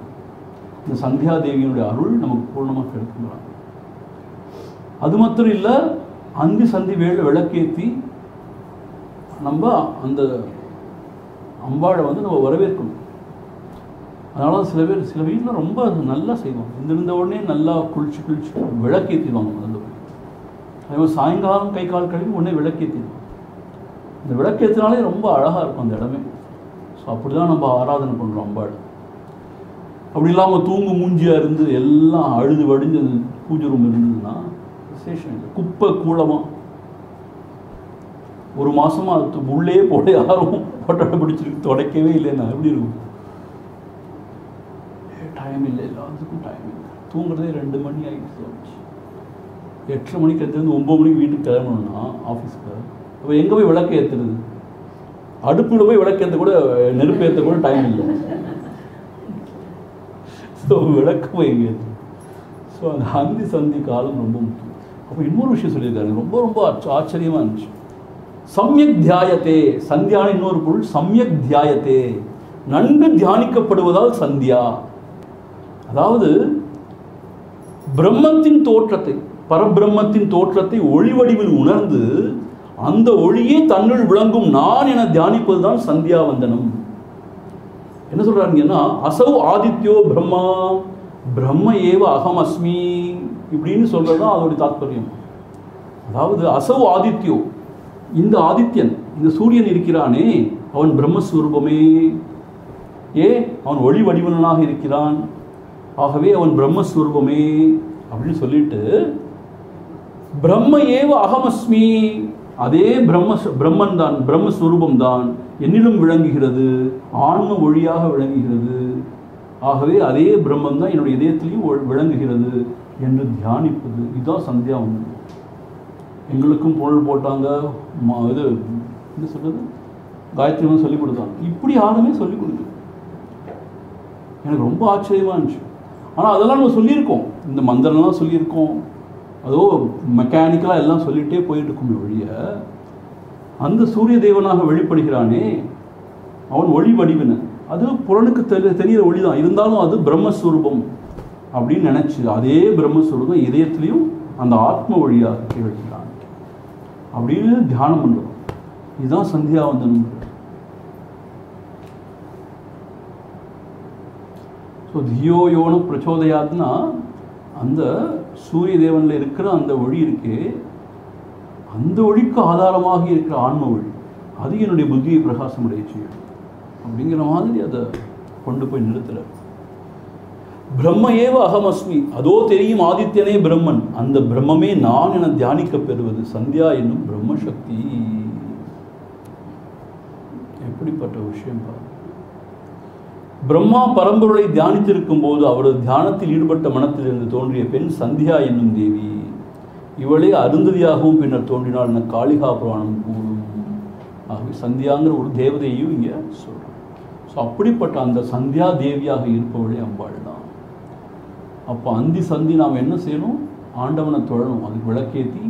இந்த சந்தியா தேவியினுடைய அருள் நமக்கு பூர்ணமாக கிடைக்குங்கிறாங்க. அது மாத்திரம் இல்லை, அந்தி சந்தி வேளை விளக்கேற்றி நம்ம அந்த அம்பாளை நம்ம வரவேற்கணும். அதனால சில வீட்டில் ரொம்ப நல்லா செய்வாங்க. இருந்த உடனே நல்லா குளிச்சு விளக்கேற்றிடுவாங்க. முதல்ல அதே மாதிரி சாயங்காலம் கை கால் கழுவி உடனே விளக்கேற்றிடுவாங்க. இந்த விளக்கேற்றினாலே ரொம்ப அழகாக இருக்கும் அந்த இடமே. ஸோ அப்படி தான் நம்ம ஆராதனை பண்ணுறோம் அம்பாள். அப்படி இல்லாமல் தூங்கு மூஞ்சியாக இருந்து எல்லாம் அழுது வடிஞ்சு பூஜை ரூம் இருந்ததுன்னா விசேஷம் இல்லை. குப்பை கூலமாக ஒரு மாதமாக அது உள்ளே போட யாரும் போட்டோட பிடிச்சிருக்கு, துடைக்கவே இல்லைன்னா எப்படி இருக்கும்? டைம் இல்லை, எல்லாத்துக்கும் டைம் இல்லை. தூங்குறதே 2 மணி ஆகிடுச்சு. 8:30 மணிக்கு எடுத்துருந்து 9 மணிக்கு வீட்டுக்கு கிளம்பணும்னா ஆஃபீஸ்க்கு, அப்போ எங்கே போய் விளக்கு ஏற்றுறது? அடுப்பில் போய் விளக்கு ஏற்ற கூட, நெருப்பு ஏற்ற கூட டைம் இல்லை. ஸோ விளக்கு போய் எங்கே ஏற்று? ஸோ அந்த அந்தி சந்தி காலம் ரொம்ப முக்கியம். அப்போ இன்னொரு விஷயம் சொல்லியிருக்காரு, ரொம்ப ரொம்ப ஆச்சரியமாக இருந்துச்சு. சம்யக் தியாயத்தே, சந்தியான இன்னொரு பொருள் சம்யக் தியாயத்தே, நன்கு தியானிக்கப்படுவதால் சந்தியா. அதாவது பிரம்மத்தின் தோற்றத்தை, பரபிரம்மத்தின் தோற்றத்தை ஒளி வடிவில் உணர்ந்து அந்த ஒளியே தன்னுள் விளங்கும் நான் என தியானிப்பதுதான் சந்தியா வந்தனம். என்ன சொல்றாருங்கன்னா, அசௌ ஆதித்யோ பிரம்மா பிரம்ம ஏவ அகம் அஸ்மி இப்படின்னு சொல்றதுதான் அதோடைய தாத்பரியம். அதாவது அசௌ ஆதித்யோ, இந்த ஆதித்யன், இந்த சூரியன் இருக்கிறானே அவன் பிரம்மஸ்வரூபமே. அவன் ஒளி வடிவனாக இருக்கிறான், ஆகவே அவன் பிரம்மஸ்வரூபமே அப்படின்னு சொல்லிட்டு, பிரம்ம ஏவ அகமஸ்மி, அதே பிரம்மன் தான், பிரம்மஸ்வரூபம் தான் என்னிலும் விளங்குகிறது, ஆன்ம ஒளியாக விளங்குகிறது. ஆகவே அதே பிரம்மன் தான் என்னுடைய இதயத்திலையும் விளங்குகிறது என்று தியானிப்பது. இதுதான் சந்தியா ஒன்று. எங்களுக்கும் பொருள் போட்டாங்க, இது என்ன சொல்கிறது, காயத்ரி சொல்லிக் கொடுத்தாங்க. இப்படி யாருமே சொல்லிக் கொடுக்கல. எனக்கு ரொம்ப ஆச்சரியமாக இருந்துச்சு. ஆனால் அதெல்லாம் நம்ம சொல்லியிருக்கோம், இந்த மந்திரம்லாம் சொல்லியிருக்கோம், அதோ மெக்கானிக்கலாக எல்லாம் சொல்லிகிட்டே போயிட்டு இருக்கும் ஒழிய, அந்த சூரிய தேவனாக வெளிப்படுகிறானே அவன் ஒளி வடிவின, அது புலனுக்கு தெரிகிற ஒளி தான், இருந்தாலும் அது பிரம்மஸ்வரூபம் அப்படின்னு நினச்சி அதே பிரம்மஸ்வரூபம் இதயத்துலேயும் அந்த ஆத்ம வழியாக கேட்கிறான் அப்படின்னு தியானம் பண்ணுறோம். இதுதான் சந்தியாவந்தனம். ஸோ தியோ யோன பிரச்சோதயாத்னா அந்த சூரிய தேவனில் இருக்கிற அந்த ஒளி இருக்கே, அந்த ஒளிக்கு ஆதாரமாக இருக்கிற ஆன்ம ஒளி, அது என்னுடைய புத்தியை பிரகாசமடைய செய்யும் அப்படிங்கிற மாதிரி அதை கொண்டு போய் நிறுத்துறார். பிரம்ம ஏவ அகமஸ்மி, அதோ தெரியும் ஆதித்யனே பிரம்மன், அந்த பிரம்மமே நான் என தியானிக்க பெறுவது சந்தியா என்னும் பிரம்மசக்தி. எப்படிப்பட்ட விஷயம் பாரு. பிரம்மா பரம்பொருளை தியானித்திருக்கும் போது அவரது தியானத்தில் ஈடுபட்ட மனத்திலிருந்து தோன்றிய பெண் சந்தியா என்னும் தேவி. இவளே அருந்ததியாகவும் பின்னர் தோன்றினாள் என காளிகா புராணம் கூறும். ஆகவே சந்தியாங்கிற ஒரு தேவதையும் இங்கே சொல்கிறோம். ஸோ அப்படிப்பட்ட அந்த சந்தியா தேவியாக இருப்பவளே அம்பாள் தான். அப்போ அந்தி சந்தி நாம் என்ன செய்யணும்? ஆண்டவனை தொழணும், அதுக்கு விளக்கேற்றி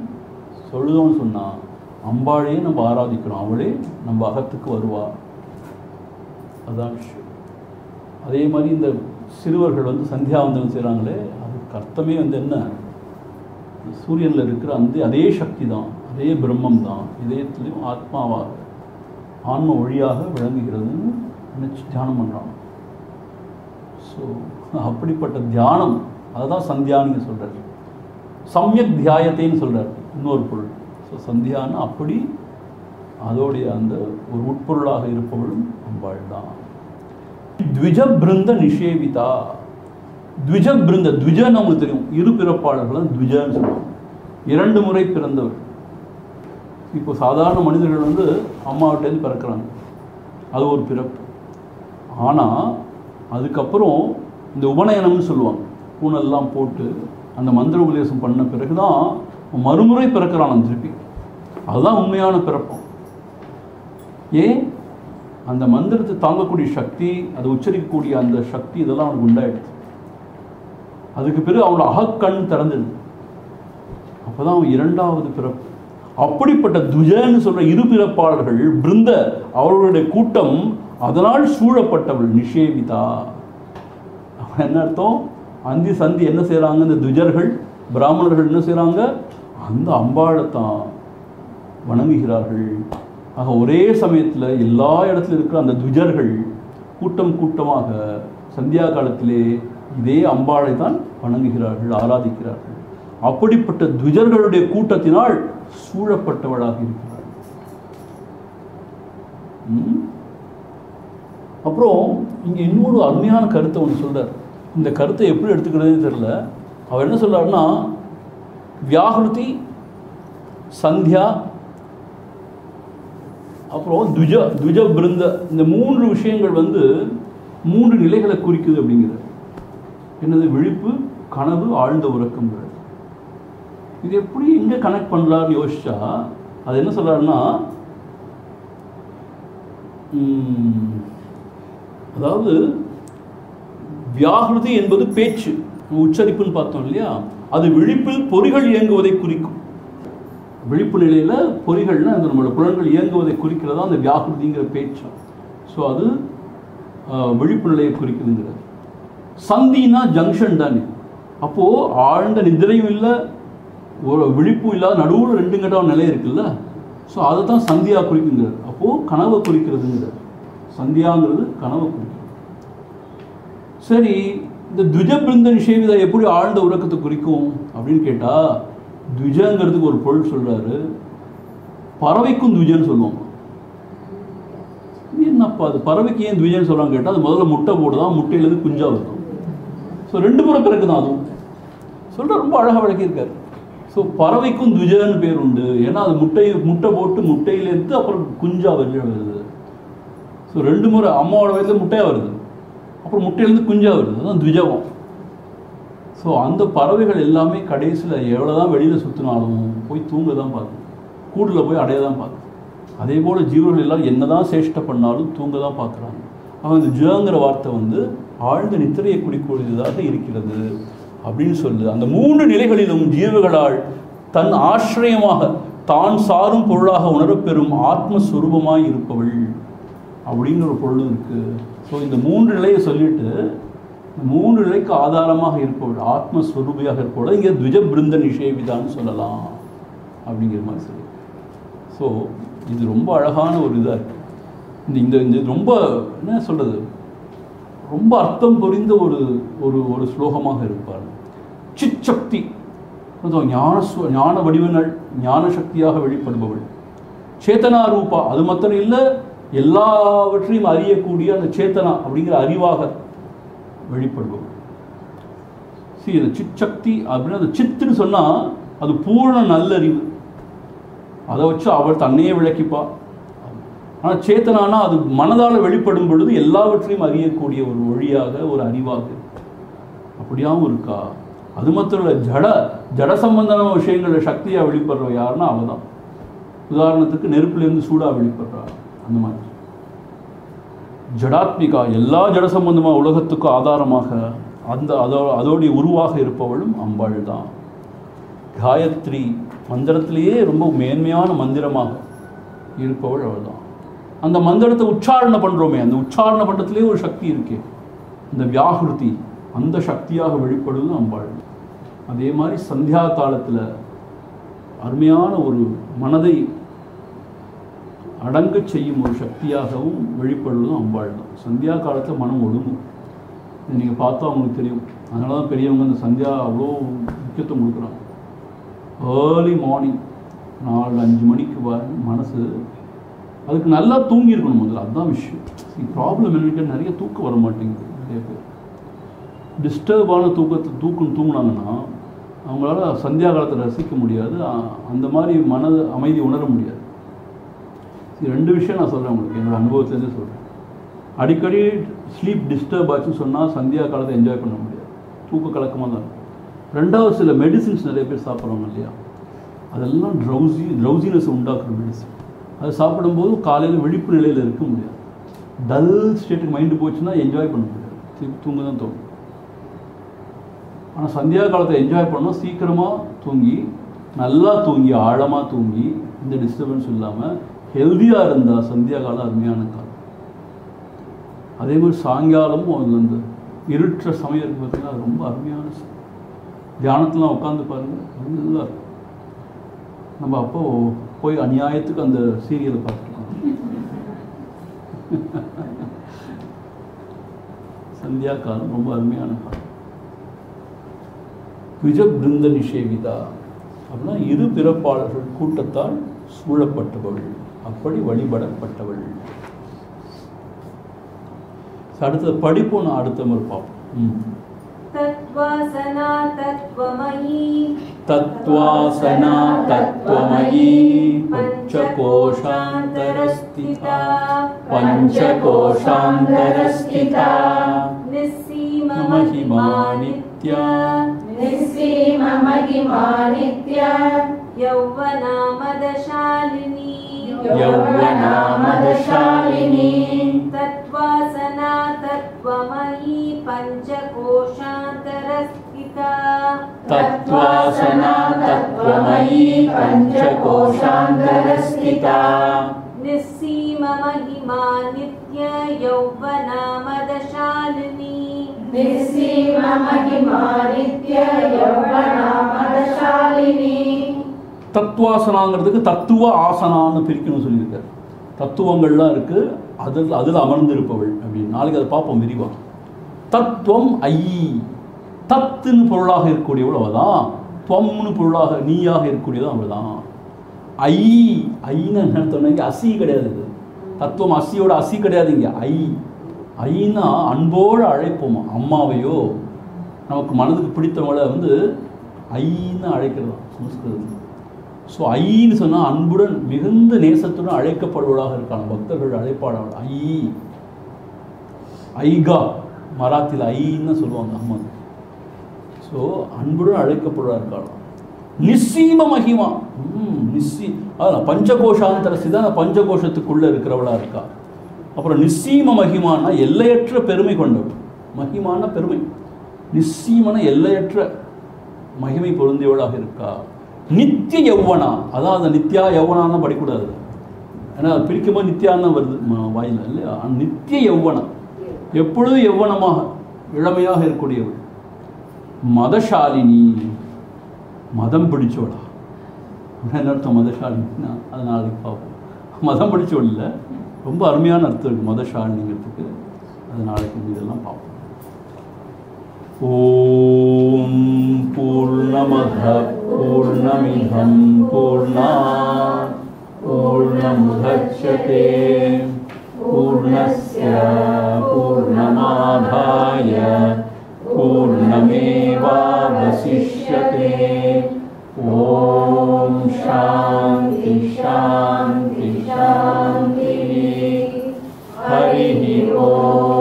சொல்லுதோன்னு சொன்னால் அம்பாளையே நம்ம ஆராதிக்கிறோம், அவளே நம்ம அகத்துக்கு வருவா. அதுதான் விஷயம். அதே மாதிரி இந்த சிறுவர்கள் வந்து சந்தியாவந்தனம் செய்கிறாங்களே, அதுக்கு அர்த்தமே வந்து என்ன? சூரியனில் இருக்கிற அந்த அதே சக்தி தான், அதே பிரம்மம் தான் இதயத்திலையும் ஆத்மாவாக ஆன்ம ஒளியாக விளங்குகிறதுன்னு நினச்சி தியானம் பண்ணுறாங்க. ஸோ அப்படிப்பட்ட தியானம் அதுதான் சந்தியான்னு சொல்கிறார். சம்யக் தியாயத்தைன்னு சொல்கிறார் இன்னொரு பொருள். ஸோ சந்தியான்னு அப்படி அதோடைய அந்த ஒரு உட்பொருளாக இருப்பவளும் அம்பாள் தான். த்விஜ பிருந்த நிஷேவிதா. த்விஜ பிருந்த, த்விஜன்னு நம்மளுக்கு தெரியும், இரு பிறப்பாளர்கள் த்விஜன்னு சொல்லுவாங்க, 2 முறை பிறந்தவர். இப்போ சாதாரண மனிதர்கள் வந்து அம்மாவிட்டேருந்து பிறக்கிறாங்க, அது ஒரு பிறப்பு. ஆனால் அதுக்கப்புறம் இந்த உபநயனம்னு சொல்லுவாங்க, பூனெல்லாம் போட்டு அந்த மந்திர உபதேசம் பண்ண பிறகு தான் மறுமுறை பிறக்கிறான் திருப்பி. அதுதான் உண்மையான பிறப்பம். ஏன்? அந்த மந்திரத்தை தாங்கக்கூடிய சக்தி, அதை உச்சரிக்கக்கூடிய அந்த சக்தி, இதெல்லாம் அவனுக்கு உண்டாயிடுது. அதுக்கு பிறகு அவனோட அகக்கண் திறந்துடுது. அப்போ தான் அவன் 2வது பிறப்பு. அப்படிப்பட்ட துஜன்னு சொல்கிற இரு பிறப்பாளர்கள் பிருந்த, அவர்களுடைய கூட்டம், அதனால் சூழப்பட்டவள் நிஷேவிதா. என்ன அர்த்தம்? அந்தி சந்தி என்ன செய்கிறாங்க? இந்த துஜர்கள் பிராமணர்கள் என்ன செய்கிறாங்க? அந்த அம்பாளைத்தான் வணங்குகிறார்கள். ஆக ஒரே சமயத்தில் எல்லா இடத்துல இருக்கிற அந்த துஜர்கள் கூட்டம் கூட்டமாக சந்தியா காலத்திலே இதே அம்பாளை தான் வணங்குகிறார்கள், ஆராதிக்கிறார்கள். அப்படிப்பட்ட துஜர்களுடைய கூட்டத்தினால் சூழப்பட்டவளாக இருக்கிறாள். அப்புறம் இங்கே இன்னொரு அருமையான கருத்தை ஒன்று சொல்கிறார். இந்த கருத்தை எப்படி எடுத்துக்கிறதுன்னு தெரியல. அவர் என்ன சொல்கிறாருன்னா, வியாகிருதி, சந்தியா, அப்புறம் துஜ பிருந்த, இந்த 3 விஷயங்கள் வந்து 3 நிலைகளை குறிக்குது அப்படிங்கிறது. என்னது? விழிப்பு, கனவு, ஆழ்ந்த உறக்கங்கிறது. இது எப்படி எங்கே கனெக்ட் பண்ணலான்னு யோசிச்சா அது என்ன சொல்கிறாருன்னா, அதாவது வியாகிருதி என்பது பேச்சு, உச்சரிப்புன்னு பார்த்தோம் இல்லையா? அது விழிப்பில் பொறிகள் இயங்குவதை குறிக்கும். விழிப்பு நிலையில் பொறிகள்னா அந்த நம்மளோட புலன்கள் இயங்குவதை குறிக்கிறதா அந்த வியாகிருதிங்கிற பேச்சு. ஸோ அது விழிப்பு நிலையை குறிக்குதுங்கிறது. சந்தினா ஜங்ஷன் தானே. அப்போது ஆழ்ந்த நிதிரையும் இல்லை, ஒரு விழிப்பும் இல்லாத நடுவில் 2 கட்ட நிலை இருக்குல்ல. ஸோ அதை தான் சந்தியா குறிக்குங்கிறது. அப்போது கனவை குறிக்கிறதுங்கிறது. சந்தியாங்கிறது கனவை குறிக்கிறது. சரி, இந்த துஜ பிருந்த நிஷேவிதா எப்படி ஆழ்ந்த உறக்கத்தை குறிக்கும் அப்படின்னு கேட்டால், துஜங்கிறதுக்கு ஒரு பொருள் சொல்கிறாரு. பறவைக்கும் துஜன்னு சொல்லுவாங்க. என்னப்பா அது பறவைக்கு ஏன் துஜன்னு சொல்கிறாங்க கேட்டால், அது முதல்ல முட்டை போடுதான், முட்டையிலேருந்து குஞ்சா இருக்கும். ஸோ 2 முறை பிறகு தான் அதுவும் சொல்கிற, ரொம்ப அழகாக விளக்கியிருக்காரு. ஸோ பறவைக்கும் துஜன்னு பேர் உண்டு. ஏன்னா அது முட்டை போட்டு முட்டையிலேருந்து அப்புறம் குஞ்சா வெளியே வருது. ஸோ 2 முறை அம்மாவோட வயதில் முட்டையாக வருது, அப்புறம் முட்டையிலேருந்து குஞ்சா வருது. அதுதான் துஜவம். ஸோ அந்த பறவைகள் எல்லாமே கடைசியில் எவ்வளோ தான் வெளியில் சுற்றினாலும் போய் தூங்க தான் பார்க்குது, கூட்டில் போய் அடைய தான் பார்க்குது. அதே போல் ஜீவர்கள் எல்லாம் என்ன தான் சேஷ்டை பண்ணாலும் தூங்க தான் பார்க்குறாங்க. ஆனால் இந்த ஜங்கிற வார்த்தை வந்து ஆழ்ந்த நித்திரையை குறிக்கூடியதாக இருக்கிறது அப்படின்னு சொல்லு. அந்த 3 நிலைகளிலும் ஜீவர்களால் தன் ஆசிரியமாக தான் சாரும் பொருளாக உணரப்பெறும் ஆத்மஸ்வரூபமாய் இருப்பவள் அப்படிங்கிற ஒரு பொருளும் இருக்குது. ஸோ இந்த 3 நிலையை சொல்லிட்டு 3 நிலைக்கு ஆதாரமாக இருப்பவள் ஆத்மஸ்வரூபியாக இருப்பவள் இங்கே த்விஜ பிருந்த நிஷேவிதான்னு சொல்லலாம் அப்படிங்கிற மாதிரி சொல்லி. ஸோ இது ரொம்ப அழகான ஒரு இதாக இருக்குது. இந்த ரொம்ப என்ன சொல்கிறது, ரொம்ப அர்த்தம் புரிந்த ஒரு ஒரு ஒரு ஸ்லோகமாக இருப்பார். சித் சக்தி ஞான வடிவங்கள், ஞான சக்தியாக வெளிப்படுபவள். சேத்தனா ரூபா, அது மாத்திரம் இல்லை, எல்லாவற்றையும் அறியக்கூடிய அந்த சேத்தனா அப்படிங்கிற அறிவாக வெளிப்படுபவள். அந்த சித் சக்தி அப்படின்னு அந்த சித்துன்னு சொன்னால் அது பூர்ண நல்லறிவு, அதை வச்சு அவள் தன்னையே விளக்கிப்பா. ஆனால் சேத்தனானா அது மனதால் வெளிப்படும் பொழுது எல்லாவற்றையும் அறியக்கூடிய ஒரு ஒளியாக, ஒரு அறிவாக. அப்படியாகவும் இருக்கா. அது மாத்திரம் இல்லை, ஜட சம்பந்தமான விஷயங்களில் சக்தியாக வெளிப்படுறவ யாருன்னா அவள் தான். உதாரணத்துக்கு நெருப்புலேருந்து சூடாக வெளிப்படுறா. அந்த மாதிரி ஜடாத்மிகா, எல்லா ஜட சம்பந்தமாக உலகத்துக்கும் ஆதாரமாக அதோடைய உருவாக இருப்பவளும் அம்பாள் தான். காயத்ரி மந்திரத்திலேயே ரொம்ப மேன்மையான மந்திரமாக இருப்பவள் அவள் தான். அந்த மந்திரத்தை உச்சாரணை பண்ணுறோமே, அந்த உச்சாரணை பண்ணுறதுலேயே ஒரு சக்தி இருக்கே, இந்த வியாகிருதி, அந்த சக்தியாக வெளிப்படுவது அம்பாள். அதே மாதிரி சந்தியா காலத்தில் அருமையான ஒரு மனதை அடங்க செய்யும் ஒரு சக்தியாகவும் வெளிப்படுவதும் அம்பாள் தான். சந்தியா காலத்தில் மனம் ஒடுங்கும். நீங்கள் பார்த்தா அவங்களுக்கு தெரியும். அதனால தான் பெரியவங்க அந்த சந்தியா அவ்வளோ முக்கியத்துவம் கொடுக்குறாங்க. ஏர்லி மார்னிங் 4-5 மணிக்கு மனசு அதுக்கு நல்லா தூங்கியிருக்கணும் முதல்ல. அதுதான் விஷயம். ப்ராப்ளம் என்னன்னு நிறைய தூக்கம் வர மாட்டேங்குது. நிறைய பேர் டிஸ்டர்பான தூங்கினாங்கன்னா அவங்களால சந்தியா காலத்தை ரசிக்க முடியாது, அந்த மாதிரி மன அமைதி உணர முடியாது. 2 விஷயம் நான் சொல்கிறேன் உங்களுக்கு, என்னோடய அனுபவத்துலேருந்தே சொல்கிறேன். அடிக்கடி ஸ்லீப் டிஸ்டர்ப் ஆச்சுன்னு சொன்னால் சந்தியா காலத்தை என்ஜாய் பண்ண முடியாது, தூக்க கலக்கமாக தான் இருக்கும். 2வது சில மெடிசின்ஸ் நிறைய பேர் சாப்பிட்றாங்க இல்லையா, அதெல்லாம் ட்ரௌசினஸ் உண்டாக்குற மெடிசின். அது சாப்பிடும்போது காலையில் விழிப்பு நிலையில் இருக்க முடியாது. டல் ஸ்டேட்டுக்கு மைண்டு போச்சுன்னா என்ஜாய் பண்ண முடியாது, தூங்க தான் தோணும். ஆனால் சந்தியா காலத்தை என்ஜாய் பண்ணால் சீக்கிரமாக தூங்கி, நல்லா தூங்கி, ஆழமாக தூங்கி, இந்த டிஸ்டர்பன்ஸ் இல்லாமல் ஹெல்த்தியாக இருந்தால் சந்தியா காலம் அருமையான காலம். அதே மாதிரி சாயங்காலமும் அது அந்த இருட்டுற சமயம் இருக்குது பார்த்தீங்கன்னா, அது ரொம்ப அருமையான தியானத்துலாம் உட்காந்து பாருங்கள், நல்லா இருக்கும். நம்ம அப்போ போய் அநியாயத்துக்கு அந்த சீரியலை பார்த்துருக்கோம். சந்தியா காலம் ரொம்ப அருமையான காலம். த்விஜ பிருந்த நிஷேவிதா அப்படின்னா 2 பிறப்பாளர்கள் கூட்டத்தால் சூழப்பட்டவள், அப்படி வழிபடப்பட்டவள். அடுத்தது படிப்போம், நான் அடுத்த முறை பார்ப்போம். தத்வாசனா தத்வமயி தத்வாசனா தத்வமயி பஞ்சகோஷாந்தரஸ்திதா பஞ்சகோஷாந்தரஸ்திதா நிஸ்ஸீம மகிமா நித்யா நிஸ்ஸீம மகிமா நித்யா யௌவனா மதசாலினி யௌவனா மதசாலினி தத்வாசனா தத்வமயி பஞ்சகோஷாந்தரஸ்திதா தத்வாசனா தத்வமயி பஞ்சகோஷாந்தரஸ்திதா நிஸ்ஸீம மகிமா நித்ய யௌவனா மதசாலினி நிஸ்ஸீம மகிமா நித்ய யௌவனா மதசாலினி. தத்வாசனாங்கிறதுக்கு தத்துவ ஆசனான்னு பிரிக்கணும்னு சொல்லியிருக்காரு. தத்துவங்கள்லாம் இருக்குது, அதில் அமர்ந்திருப்பவள் அப்படின்னு. நாளைக்கு அதை பார்ப்போம் விரிவாக. தத்துவம் ஐ, தத்துன்னு பொருளாக இருக்கக்கூடியவள் அவள் தான். துவம்னு பொருளாக நீயாக இருக்கக்கூடியதும் அவள் தான். ஐ, ஐன்னு என்ன சொன்னீங்க, அசி கிடையாது. இது தத்துவம் அசியோட அசி கிடையாது. இங்கே ஐன்னா அன்போடு அழைப்போமா, அம்மாவையோ நமக்கு மனதுக்கு பிடித்தவங்களை ஐன்னு அழைக்கிறதா சம்ஸ்கிருதம். ஸோ ஐன்னு சொன்னால் அன்புடன் மிகுந்த நேசத்துடன் அழைக்கப்படுவதாக இருக்காங்க பக்தர்கள் அழைப்பாளர்கள். ஐகா மராத்தியில் ஐன்னு சொல்லுவாங்க அம்மா. ஸோ அன்புடன் அழைக்கப்படுவதாக இருக்காங்க. நிஸ்ஸீம மகிமா, அதான் பஞ்சகோஷாந்தரசி தான் பஞ்சகோஷத்துக்குள்ளே இருக்கிறவளாக இருக்கா. அப்புறம் நிஸ்ஸீம மகிமானா எல்லையற்ற பெருமை கொண்டவள். மகிமான பெருமை, நிஸ்ஸீமன எல்லையற்ற மகிமை பொருந்தியவளாக இருக்கா. நித்திய யௌவனா, அதான் அந்த நித்யா யௌவனான்னு படிக்கூடாது, ஏன்னா பிரிக்கும்போது நித்யான்னு வருது வாயில் இல்லையா. நித்திய யௌவனா, எப்பொழுதும் யௌவனமாக இளமையாக இருக்கக்கூடியவள். மதசாலினி, மதம் பிடிச்சவளா? என்ன அர்த்தம் மதசாலினா? அது நாளைக்கு பார்ப்போம். மதம் பிடிச்சவள் இல்லை, ரொம்ப அருமையான அர்த்தம் இருக்குது மதசாலினிங்கிறதுக்கு. அது நாளைக்கு இதெல்லாம் பார்ப்போம். ஓம் பூர்ணமத பூர்ணமிதம் பூர்ணாத் பூர்ணமுதச்யதே பூர்ணஸ்ய பூர்ணமாதாய பூர்ணமேவாவசிஷ்யதே. ஓம் சாந்தி சாந்தி சாந்தி. ஹரி ஓம்.